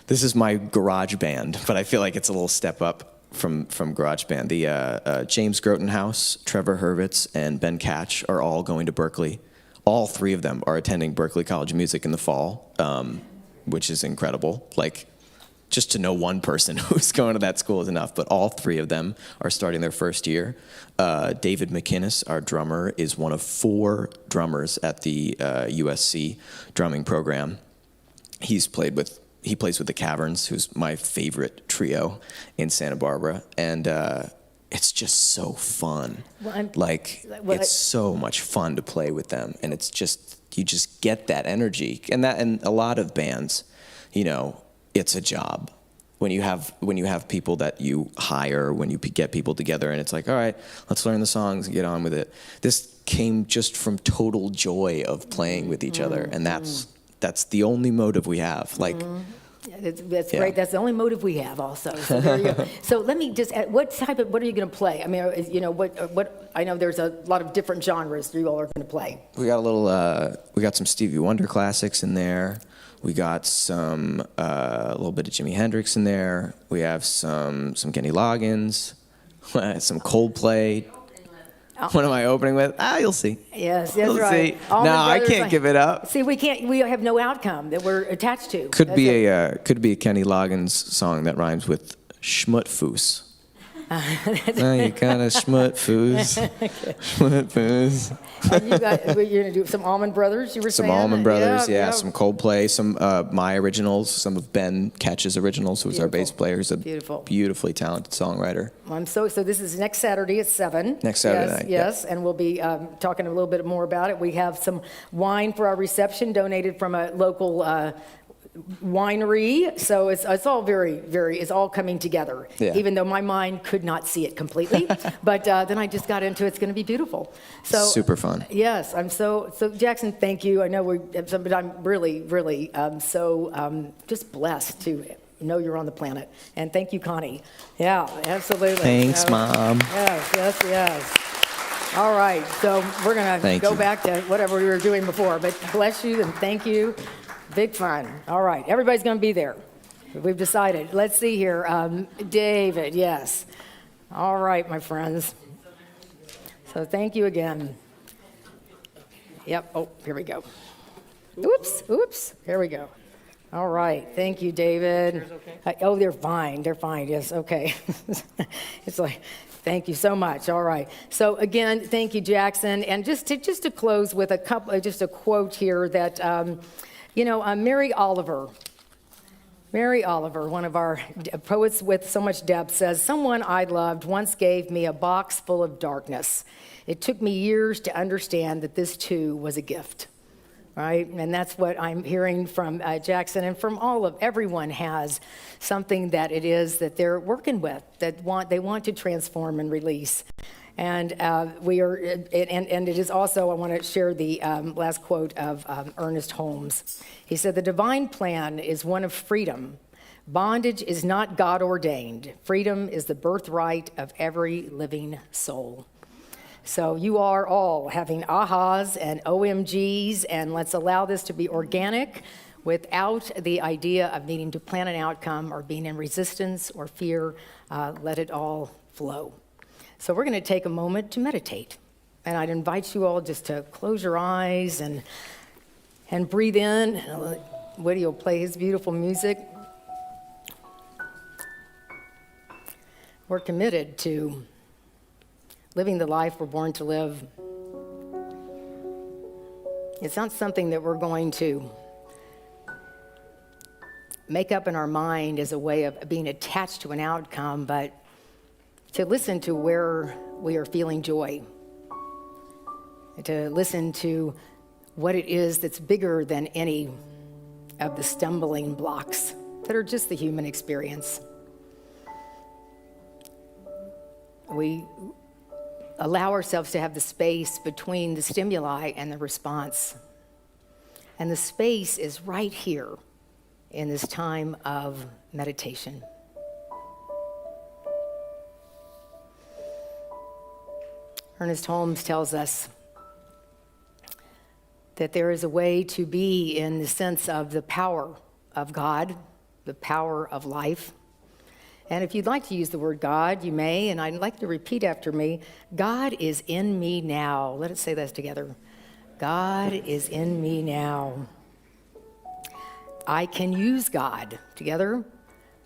this is my garage band, but I feel like it's a little step up from garage band. The James Grotenhouse, Trevor Hurwitz, and Ben Catch are all going to Berkeley. All 3 of them are attending Berklee College of Music in the fall, which is incredible. Just to know one person who's going to that school is enough, but all 3 of them are starting their first year. David McInnes, our drummer, is one of 4 drummers at the USC drumming program. He plays with the Caverns, who's my favorite trio in Santa Barbara, and it's just so fun. It's so much fun to play with them, and you just get that energy, and a lot of bands, it's a job. when you have people that you hire, when you get people together, and it's like, all right, let's learn the songs and get on with it. This came just from total joy of playing with each other, and that's the only motive we have. Like, That's great. That's the only motive we have, also. So there you go. So let me just add, what are you going to play? I mean, what? I know there's a lot of different genres you all are going to play. We got we got some Stevie Wonder classics in there. We got some a little bit of Jimi Hendrix in there. We have some Kenny Loggins, some Coldplay. What am I opening with? You'll see. Yes, that's You'll right. See. No, I can't give it up. See, we can't. We have no outcome that we're attached to. Could be a Kenny Loggins song that rhymes with schmutfoos. You kind of schmutfoos. Schmutfoos. And you're going to do some Allman Brothers, you were saying? Some Allman Brothers, yeah. Some Coldplay, some my originals, some of Ben Ketch's originals, who's our bass player, who's a beautifully talented songwriter. So this is next Saturday at 7. Next Saturday night. Yes, and we'll be talking a little bit more about it. We have some wine for our reception donated from a local winery, so it's all it's all coming together, even though my mind could not see it completely. But then I just got into it. It's going to be beautiful. So super fun. Yes, I'm so Jackson, thank you. I know but I'm really just blessed to know you're on the planet. And thank you, Connie. Yeah, absolutely. Thanks, Mom. Yes. All right, so we're going to go back to whatever we were doing before, but bless you and thank you. Big fun. All right. Everybody's going to be there. We've decided. Let's see here. David, yes. All right, my friends. So thank you again. Yep. Oh, here we go. Oops. Here we go. All right. Thank you, David. Oh, they're fine. They're fine. Yes. Okay. It's like, thank you so much. All right. So again, thank you, Jackson. And just to close with just a quote here that, Mary Oliver, one of our poets with so much depth, says, "Someone I loved once gave me a box full of darkness. It took me years to understand that this too was a gift." Right? And that's what I'm hearing from Jackson, and from everyone has something that it is that they're working with, that they want to transform and release. And and it is also, I want to share the last quote of Ernest Holmes. He said, "The divine plan is one of freedom. Bondage is not God ordained. Freedom is the birthright of every living soul." So you are all having ahas and OMGs, and let's allow this to be organic without the idea of needing to plan an outcome or being in resistance or fear. Let it all flow. So we're going to take a moment to meditate. And I'd invite you all just to close your eyes and breathe in. Woody will play his beautiful music. We're committed to living the life we're born to live. It's not something that we're going to make up in our mind as a way of being attached to an outcome, but to listen to where we are feeling joy, to listen to what it is that's bigger than any of the stumbling blocks that are just the human experience. We allow ourselves to have the space between the stimuli and the response. And the space is right here in this time of meditation. Ernest Holmes tells us that there is a way to be in the sense of the power of God, the power of life. And if you'd like to use the word God, you may, and I'd like to repeat after me, God is in me now. Let us say this together. God is in me now. I can use God. Together.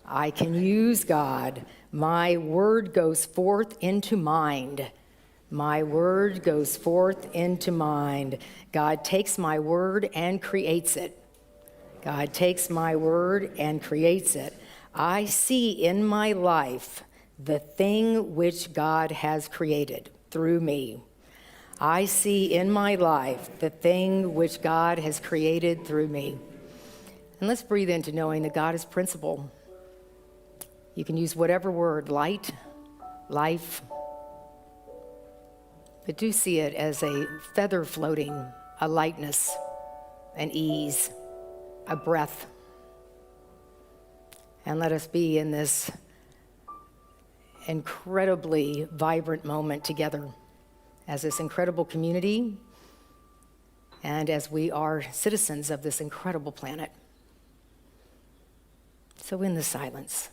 I can use God. My word goes forth into mind. My word goes forth into mind. God takes my word and creates it. God takes my word and creates it. I see in my life the thing which God has created through me. I see in my life the thing which God has created through me. And let's breathe into knowing that God is principle. You can use whatever word, light, life, but do see it as a feather floating, a lightness, an ease, a breath. And let us be in this incredibly vibrant moment together as this incredible community and as we are citizens of this incredible planet. So in the silence,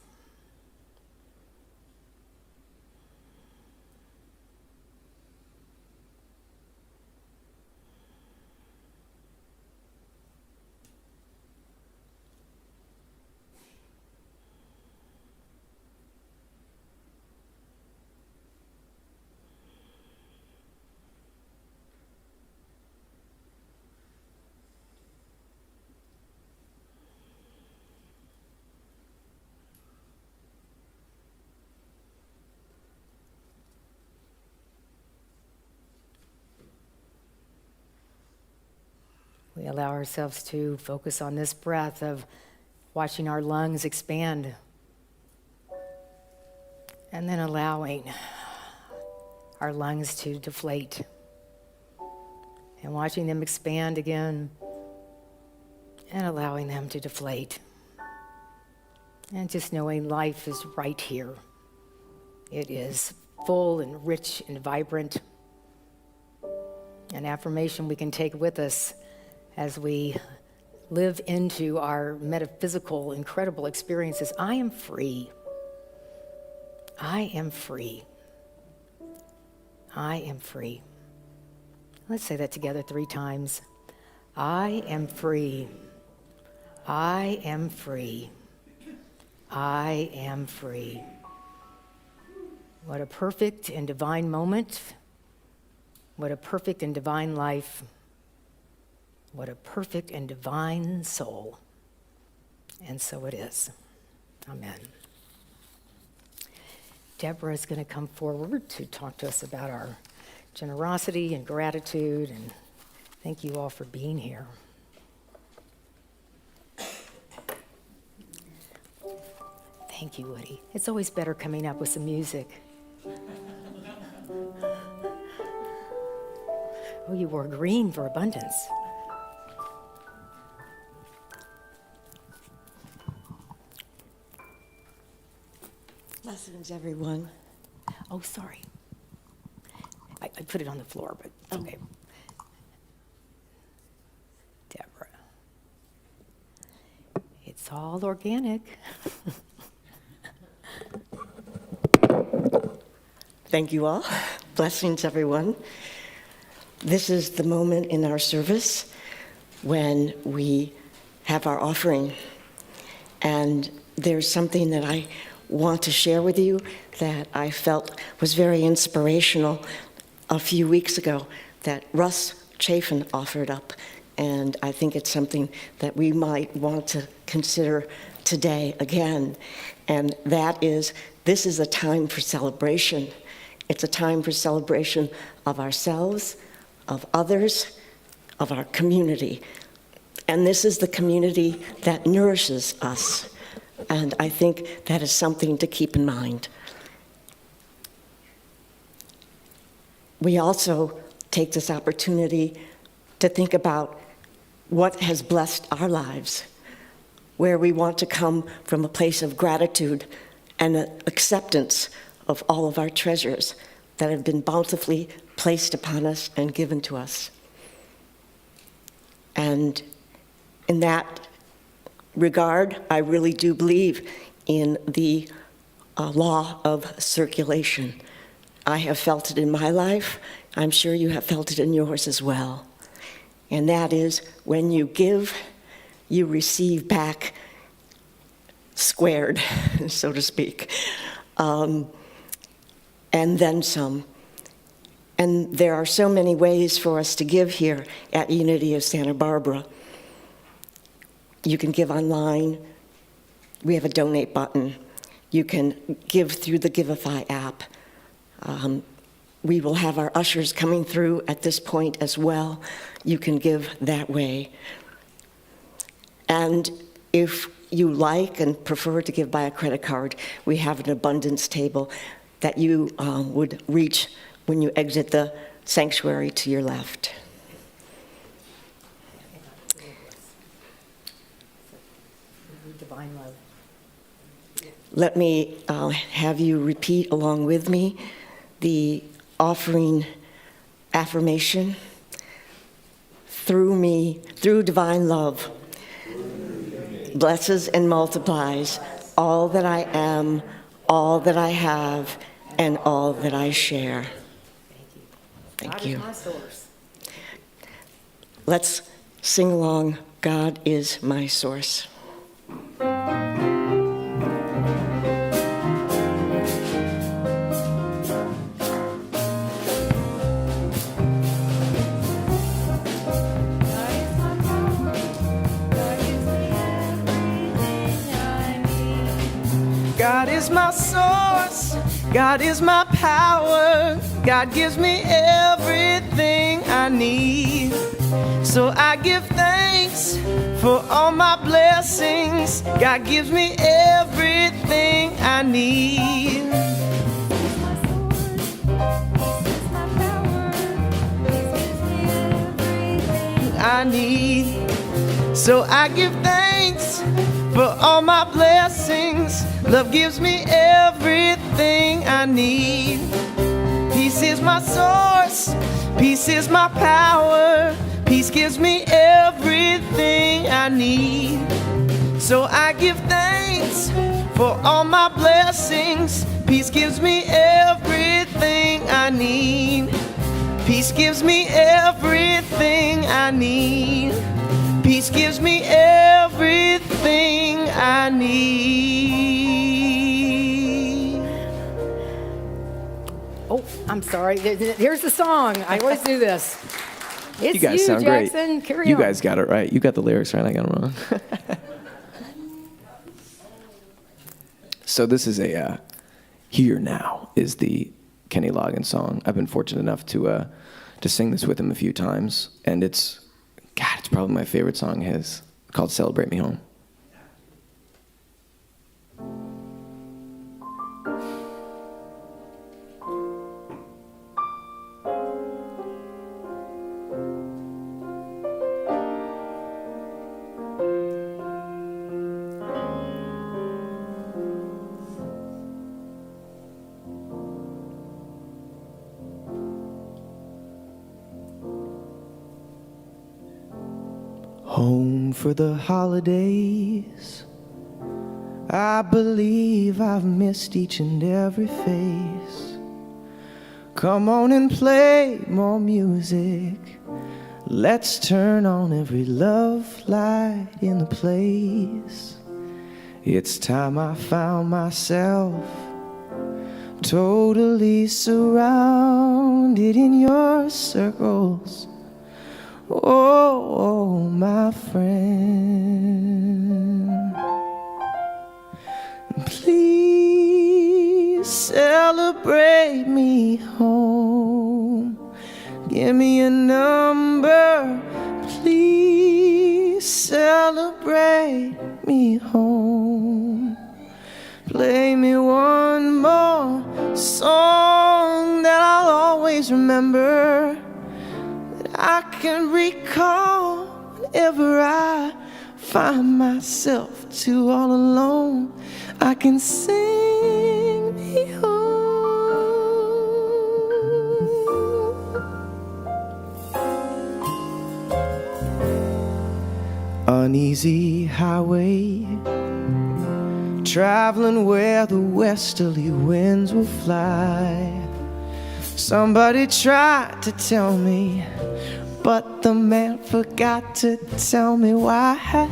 we allow ourselves to focus on this breath of watching our lungs expand and then allowing our lungs to deflate and watching them expand again and allowing them to deflate. And just knowing life is right here. It is full and rich and vibrant. An affirmation we can take with us as we live into our metaphysical, incredible experiences. I am free. I am free. I am free. Let's say that together 3 times. I am free. I am free. I am free. What a perfect and divine moment. What a perfect and divine life. What a perfect and divine soul. And so it is. Amen. Deborah is going to come forward to talk to us about our generosity and gratitude, and thank you all for being here. Thank you, Woody. It's always better coming up with some music. Oh, you wore green for abundance. Blessings, everyone. Oh, sorry. I put it on the floor, but okay. Deborah. It's all organic. Thank you all. Blessings, everyone. This is the moment in our service when we have our offering. And there's something that I want to share with you that I felt was very inspirational a few weeks ago that Russ Chafin offered up. And I think it's something that we might want to consider today again. And that is, this is a time for celebration. It's a time for celebration of ourselves, of others, of our community. And this is the community that nourishes us. And I think that is something to keep in mind. We also take this opportunity to think about what has blessed our lives, where we want to come from a place of gratitude and acceptance of all of our treasures that have been bountifully placed upon us and given to us. And in that regard, I really do believe in the law of circulation. I have felt it in my life. I'm sure you have felt it in yours as well. And that is, when you give, you receive back squared, so to speak, and then some. And there are so many ways for us to give here at Unity of Santa Barbara. You can give online. We have a donate button. You can give through the Giveify app. We will have our ushers coming through at this point as well. You can give that way. And if you like and prefer to give by a credit card, we have an abundance table that you would reach when you exit the sanctuary to your left. Divine love. Let me have you repeat along with me the offering affirmation. Through me, through divine love, blesses and multiplies all that I am, all that I have, and all that I share. Thank you. God is my source. Let's sing along, God is my source. God is my source, God is my power, God gives me everything I need. So I give thanks for all my blessings, God gives me everything I need. I need. So I give thanks for all my blessings. Love gives me everything I need. Peace is my source, peace is my power. Peace gives me everything I need. So I give thanks for all my blessings. Peace gives me everything I need. Peace gives me everything I need. Peace gives me everything I need. Oh, I'm sorry. Here's the song. I always do this. It's You guys sound Jackson. great. Carry You on. guys got it right. You got the lyrics right. I got them wrong. So this is a Here Now is the Kenny Loggins song. I've been fortunate enough to sing this with him a few times, and it's probably my favorite song of his, called Celebrate Me Home. Home for the holidays. I believe I've missed each and every face. Come on and play more music. Let's turn on every love light in the place. It's time I found myself totally surrounded in your circles. Oh, my friend, please celebrate me home. Give me a number, please celebrate me home. Play me one more song that I'll always remember, I can recall whenever I find myself too all alone. I can sing me home. Uneasy highway, traveling where the westerly winds will fly. Somebody tried to tell me, but the man forgot to tell me why.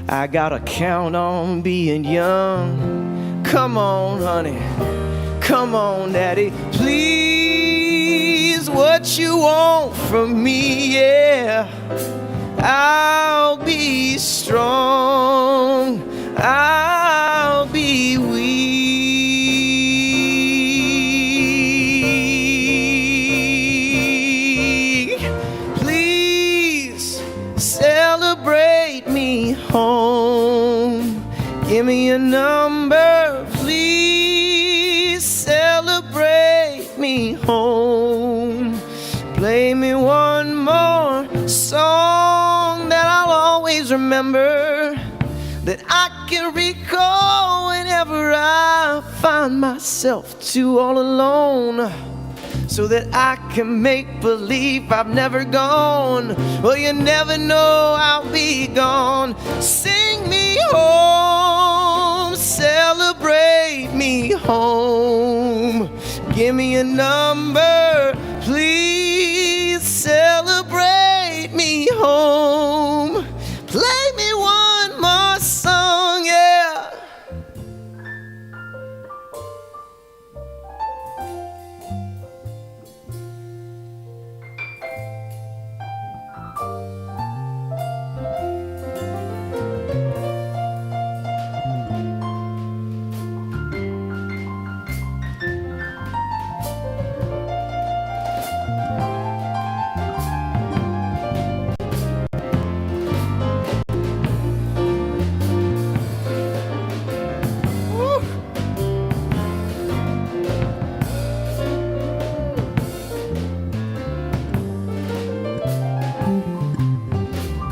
I gotta count on being young. Come on, honey, come on, daddy, please. What you want from me, yeah. I'll be strong, I'll be weak. Please celebrate me home. Give me a number, please celebrate me home. Play me one more song that I'll always remember, that I can recall whenever I find myself too all alone, so that I can make believe I've never gone. Well, you never know I'll be gone. Sing me home, celebrate me home. Give me a number, please celebrate me home. Play me one more song, yeah.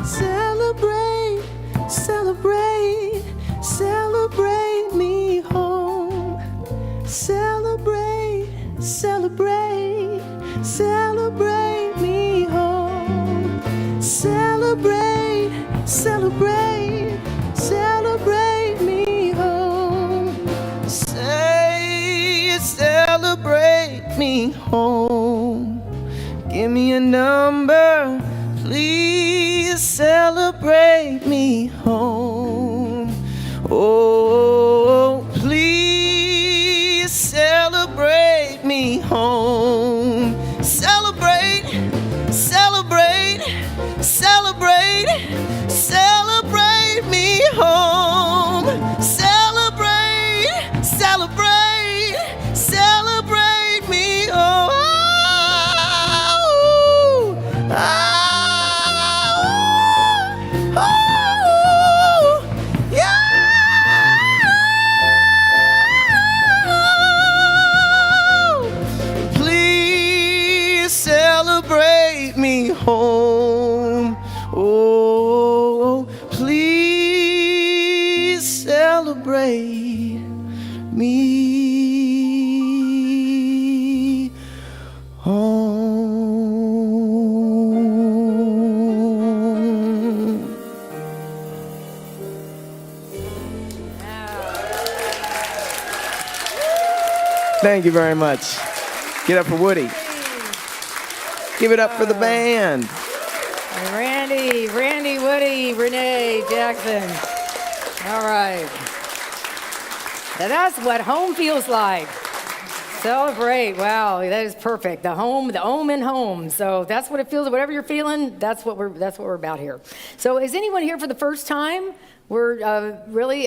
Celebrate, celebrate, celebrate me home. Celebrate, celebrate, celebrate me home. Celebrate, celebrate, celebrate me home. Say, celebrate me home. Give me a number, please celebrate me home. Oh, please celebrate me home. Celebrate, celebrate, celebrate, celebrate me home. Celebrate, celebrate, celebrate me home. Please celebrate me home. Oh, please celebrate me home. Thank you very much. Get up for Woody. Give it up for the band. Randy, Woody, Renee, Jackson. All right. Now that's what home feels like. Celebrate. Wow, that is perfect. The home, the Om in home. So that's what it feels. Whatever you're feeling, that's what we're about here. So is anyone here for the first time? We're really,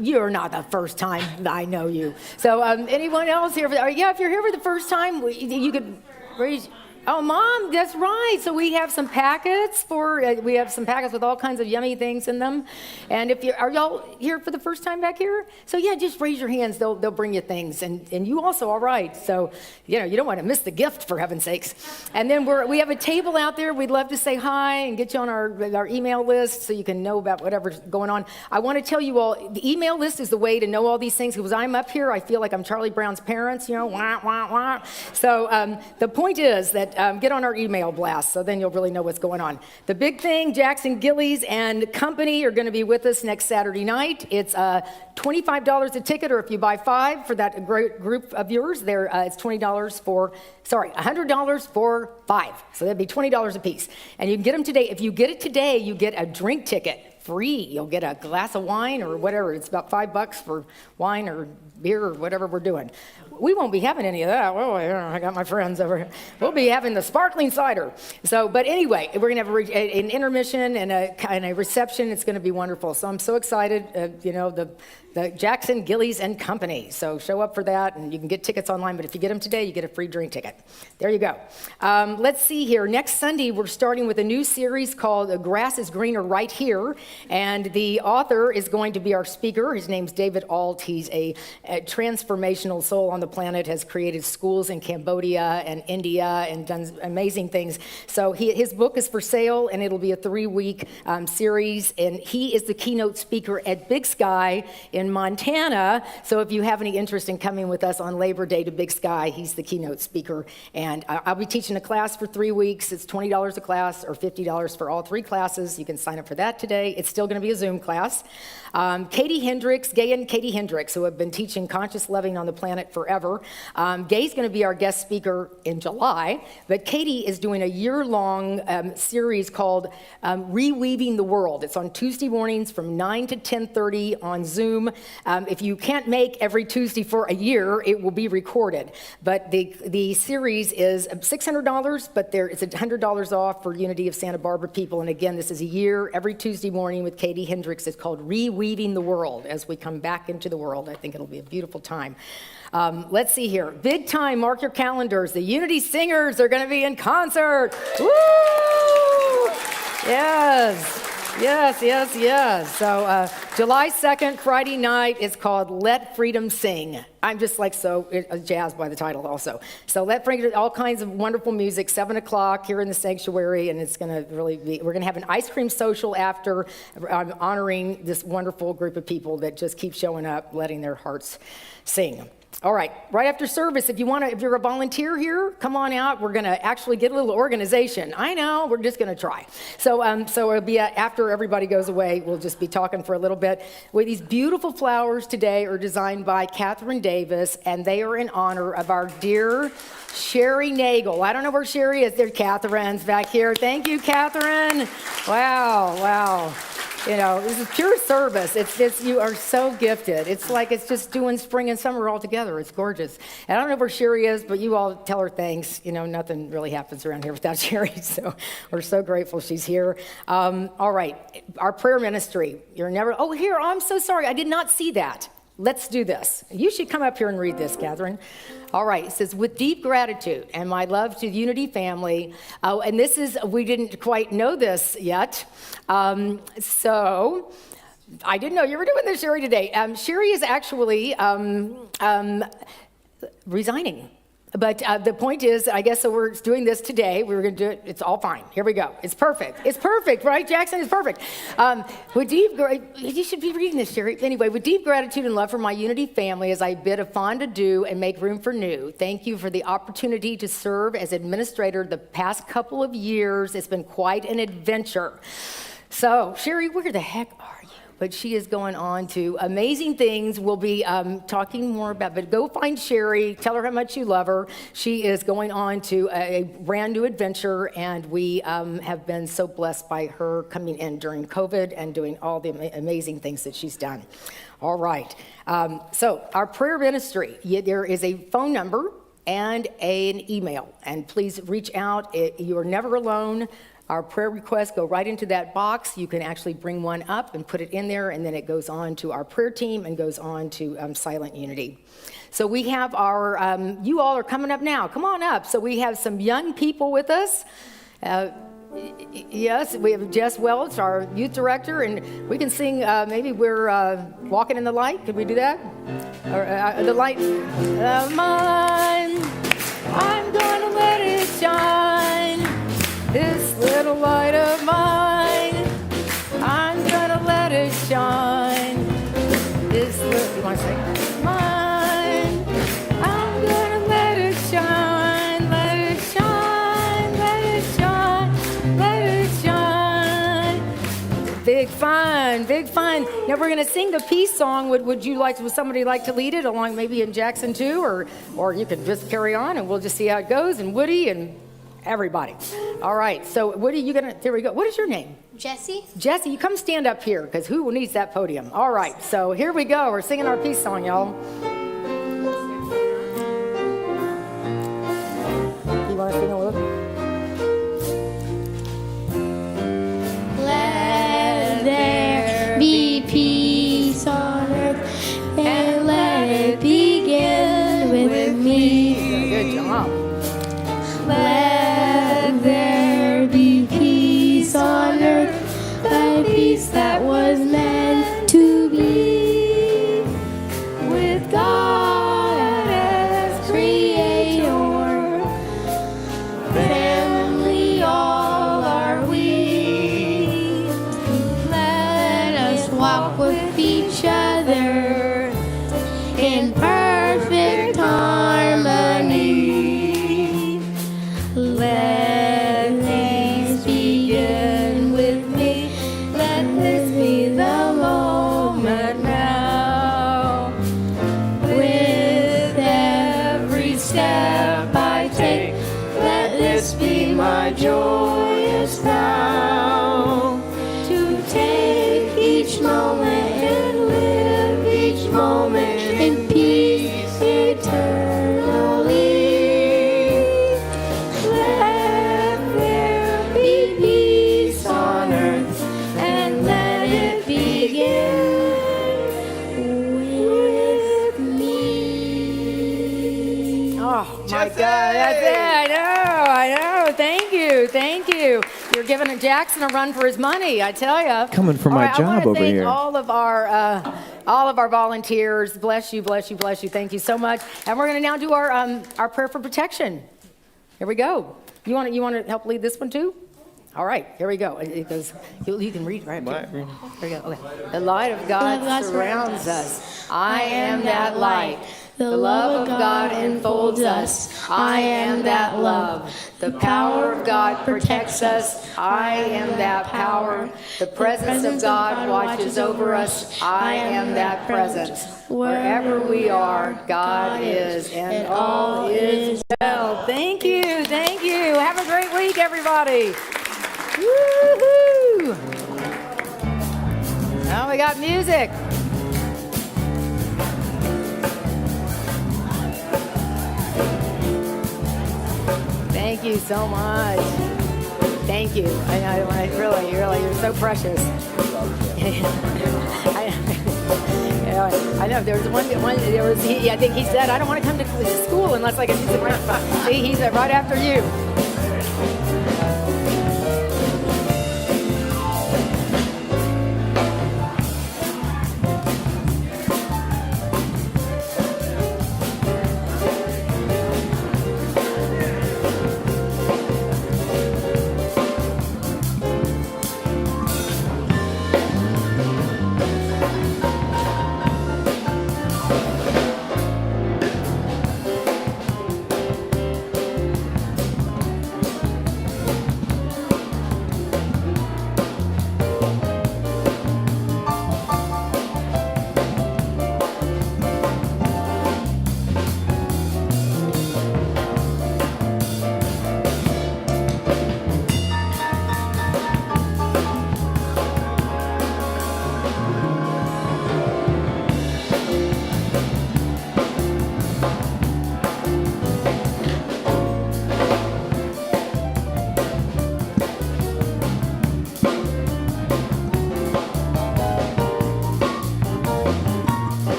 you're not the first time. I know you. So anyone else here? Yeah, if you're here for the first time, you could raise. Oh, Mom, that's right. So we have some packets with all kinds of yummy things in them. And are y'all here for the first time back here? So yeah, just raise your hands. They'll bring you things. And you also, all right. So, you don't want to miss the gift, for heaven's sakes. And then we have a table out there. We'd love to say hi and get you on our email list so you can know about whatever's going on. I want to tell you all, the email list is the way to know all these things, because I'm up here, I feel like I'm Charlie Brown's parents, wah, wah, wah. So the point is that get on our email blast, so then you'll really know what's going on. The big thing, Jackson Gillies and company are going to be with us next Saturday night. It's $25 a ticket, or if you buy 5 for that great group of yours, it's $100 for 5. So that'd be $20 a piece. And you can get them today. If you get it today, you get a drink ticket. Free. You'll get a glass of wine or whatever. It's about $5 for wine or beer or whatever we're doing. we won't be having any of that. Oh, I got my friends over here. We'll be having the sparkling cider. So, but anyway, we're going to have an intermission and a reception. It's going to be wonderful. So I'm so excited. The Jackson, Gillies and Company. So show up for that, and you can get tickets online. But if you get them today, you get a free drink ticket. There you go. Let's see here. Next Sunday, we're starting with a new series called "The Grass is Greener Right Here," and the author is going to be our speaker. His name's David Alt. He's a transformational soul on the planet. Has created schools in Cambodia and India and done amazing things. So his book is for sale, and it'll be a 3-week series. And he is the keynote speaker at Big Sky in Montana. So if you have any interest in coming with us on Labor Day to Big Sky, he's the keynote speaker. And I'll be teaching a class for 3 weeks. It's $20 a class or $50 for all 3 classes. You can sign up for that today. It's still going to be a Zoom class. Katie Hendricks, Gay and Katie Hendricks, who have been teaching conscious living on the planet forever. Gay's going to be our guest speaker in July, but Katie is doing a year-long series called Reweaving the World. It's on Tuesday mornings from 9 to 10:30 on Zoom. If you can't make every Tuesday for a year, it will be recorded. But the series is $600, but it's $100 off for Unity of Santa Barbara people. And again, this is a year, every Tuesday morning with Katie Hendricks. It's called Reweaving the World as we come back into the world. I think it'll be a beautiful time. Let's see here. Big time, mark your calendars. The Unity Singers are going to be in concert. Woo! Yes. So July 2nd, Friday night, is called Let Freedom Sing. I'm just like so jazzed by the title also. So Let Freedom, all kinds of wonderful music, 7 o'clock here in the sanctuary, and it's going to really be, we're going to have an ice cream social after honoring this wonderful group of people that just keep showing up, letting their hearts sing. All right, right after service, if you're a volunteer here, come on out. We're going to actually get a little organization. I know, we're just going to try. So it'll be after everybody goes away, we'll just be talking for a little bit. Well, these beautiful flowers today are designed by Catherine Davis, and they are in honor of our dear Sherry Nagel. I don't know where Sherry is. There's Catherine's back here. Thank you, Catherine. Wow. You know, this is pure service. You are so gifted. It's like it's just doing spring and summer all together. It's gorgeous. And I don't know where Sherry is, but you all tell her thanks. You know, nothing really happens around here without Sherry, so we're so grateful she's here. All right, our prayer ministry. Here, I'm so sorry. I did not see that. Let's do this. You should come up here and read this, Catherine. All right, it says, with deep gratitude and my love to the Unity family, and this is, we didn't quite know this yet, so I didn't know you were doing this, Sherry, today. Sherry is actually resigning. But the point is, I guess, so we're doing this today. We were going to do it. It's all fine. Here we go. It's perfect. It's perfect, right, Jackson? It's perfect. You should be reading this, Sherry. Anyway, with deep gratitude and love for my Unity family, as I bid a fond adieu and make room for new, thank you for the opportunity to serve as administrator the past couple of years. It's been quite an adventure. So, Sherry, where the heck are you? But she is going on to amazing things. We'll be talking more about, but go find Sherry, tell her how much you love her. She is going on to a brand new adventure, and we have been so blessed by her coming in during COVID and doing all the amazing things that she's done. All right, so our prayer ministry, there is a phone number and an email, and please reach out. You are never alone. Our prayer requests go right into that box. You can actually bring one up and put it in there, and then it goes on to our prayer team and goes on to Silent Unity. So we have our, you all are coming up now. Come on up. So we have some young people with us. Yes, we have Jess Welch, our youth director, and we can sing, maybe we're Walking in the Light. Could we do that? Or, the light of mine, I'm gonna let it shine. This little light of mine, I'm gonna let it shine. This little, you want to say? Mine, I'm gonna let it shine, let it shine, let it shine, let it shine. Big fun, big fun. Now we're gonna sing the peace song. Would somebody like to lead it along, maybe in Jackson too, or you can just carry on and we'll just see how it goes, and Woody and everybody. All right, so what are you gonna, there we go. What is your name? Jesse? Jesse, you come stand up here, because who needs that podium? All right, so here we go. We're singing our peace song, y'all. joyous now to take each moment and live each moment in peace eternally. Let there be peace on earth and let it begin with me. Oh my God, that's it. I know. Thank you. You're giving Jackson a run for his money, I tell you. Coming for my job over here. I want to thank all of our volunteers. Bless you. Thank you so much. And we're going to now do our prayer for protection. Here we go. You want to help lead this one too? All right, here we go. It goes. You can read right up here. Here we go. Okay. The light of God surrounds us. I am that light. The love of God enfolds us. I am that love. The power of God protects us. I am that power. The presence of God watches over us. I am that presence. Wherever we are, God is, and all is well. Thank you. Have a great week, everybody. Woohoo! Now we got music. Thank you so much. Thank you. I really, you're so precious. I know. There was one. I think he said, "I don't want to come to school unless I get music right." See, he's right after you.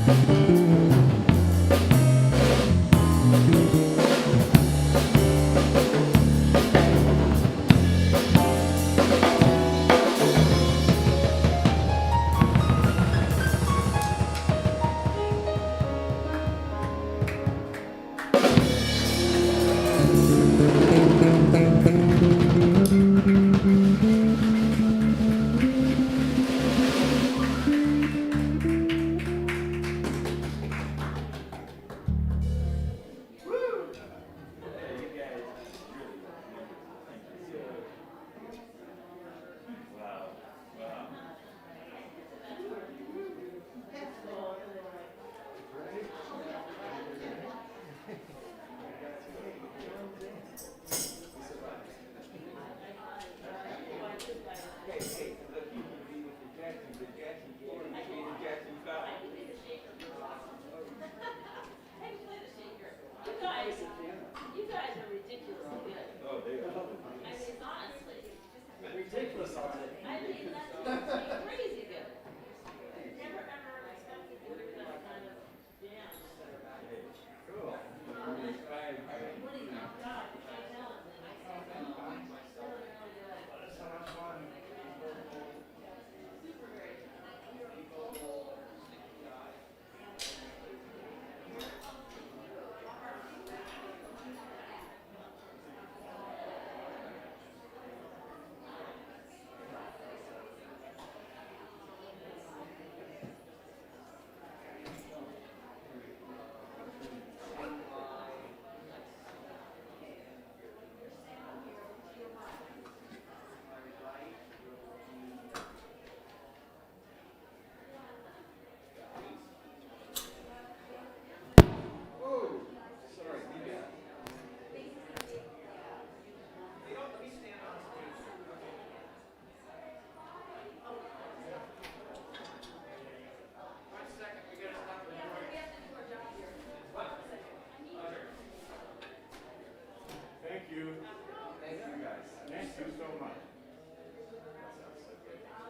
Amen.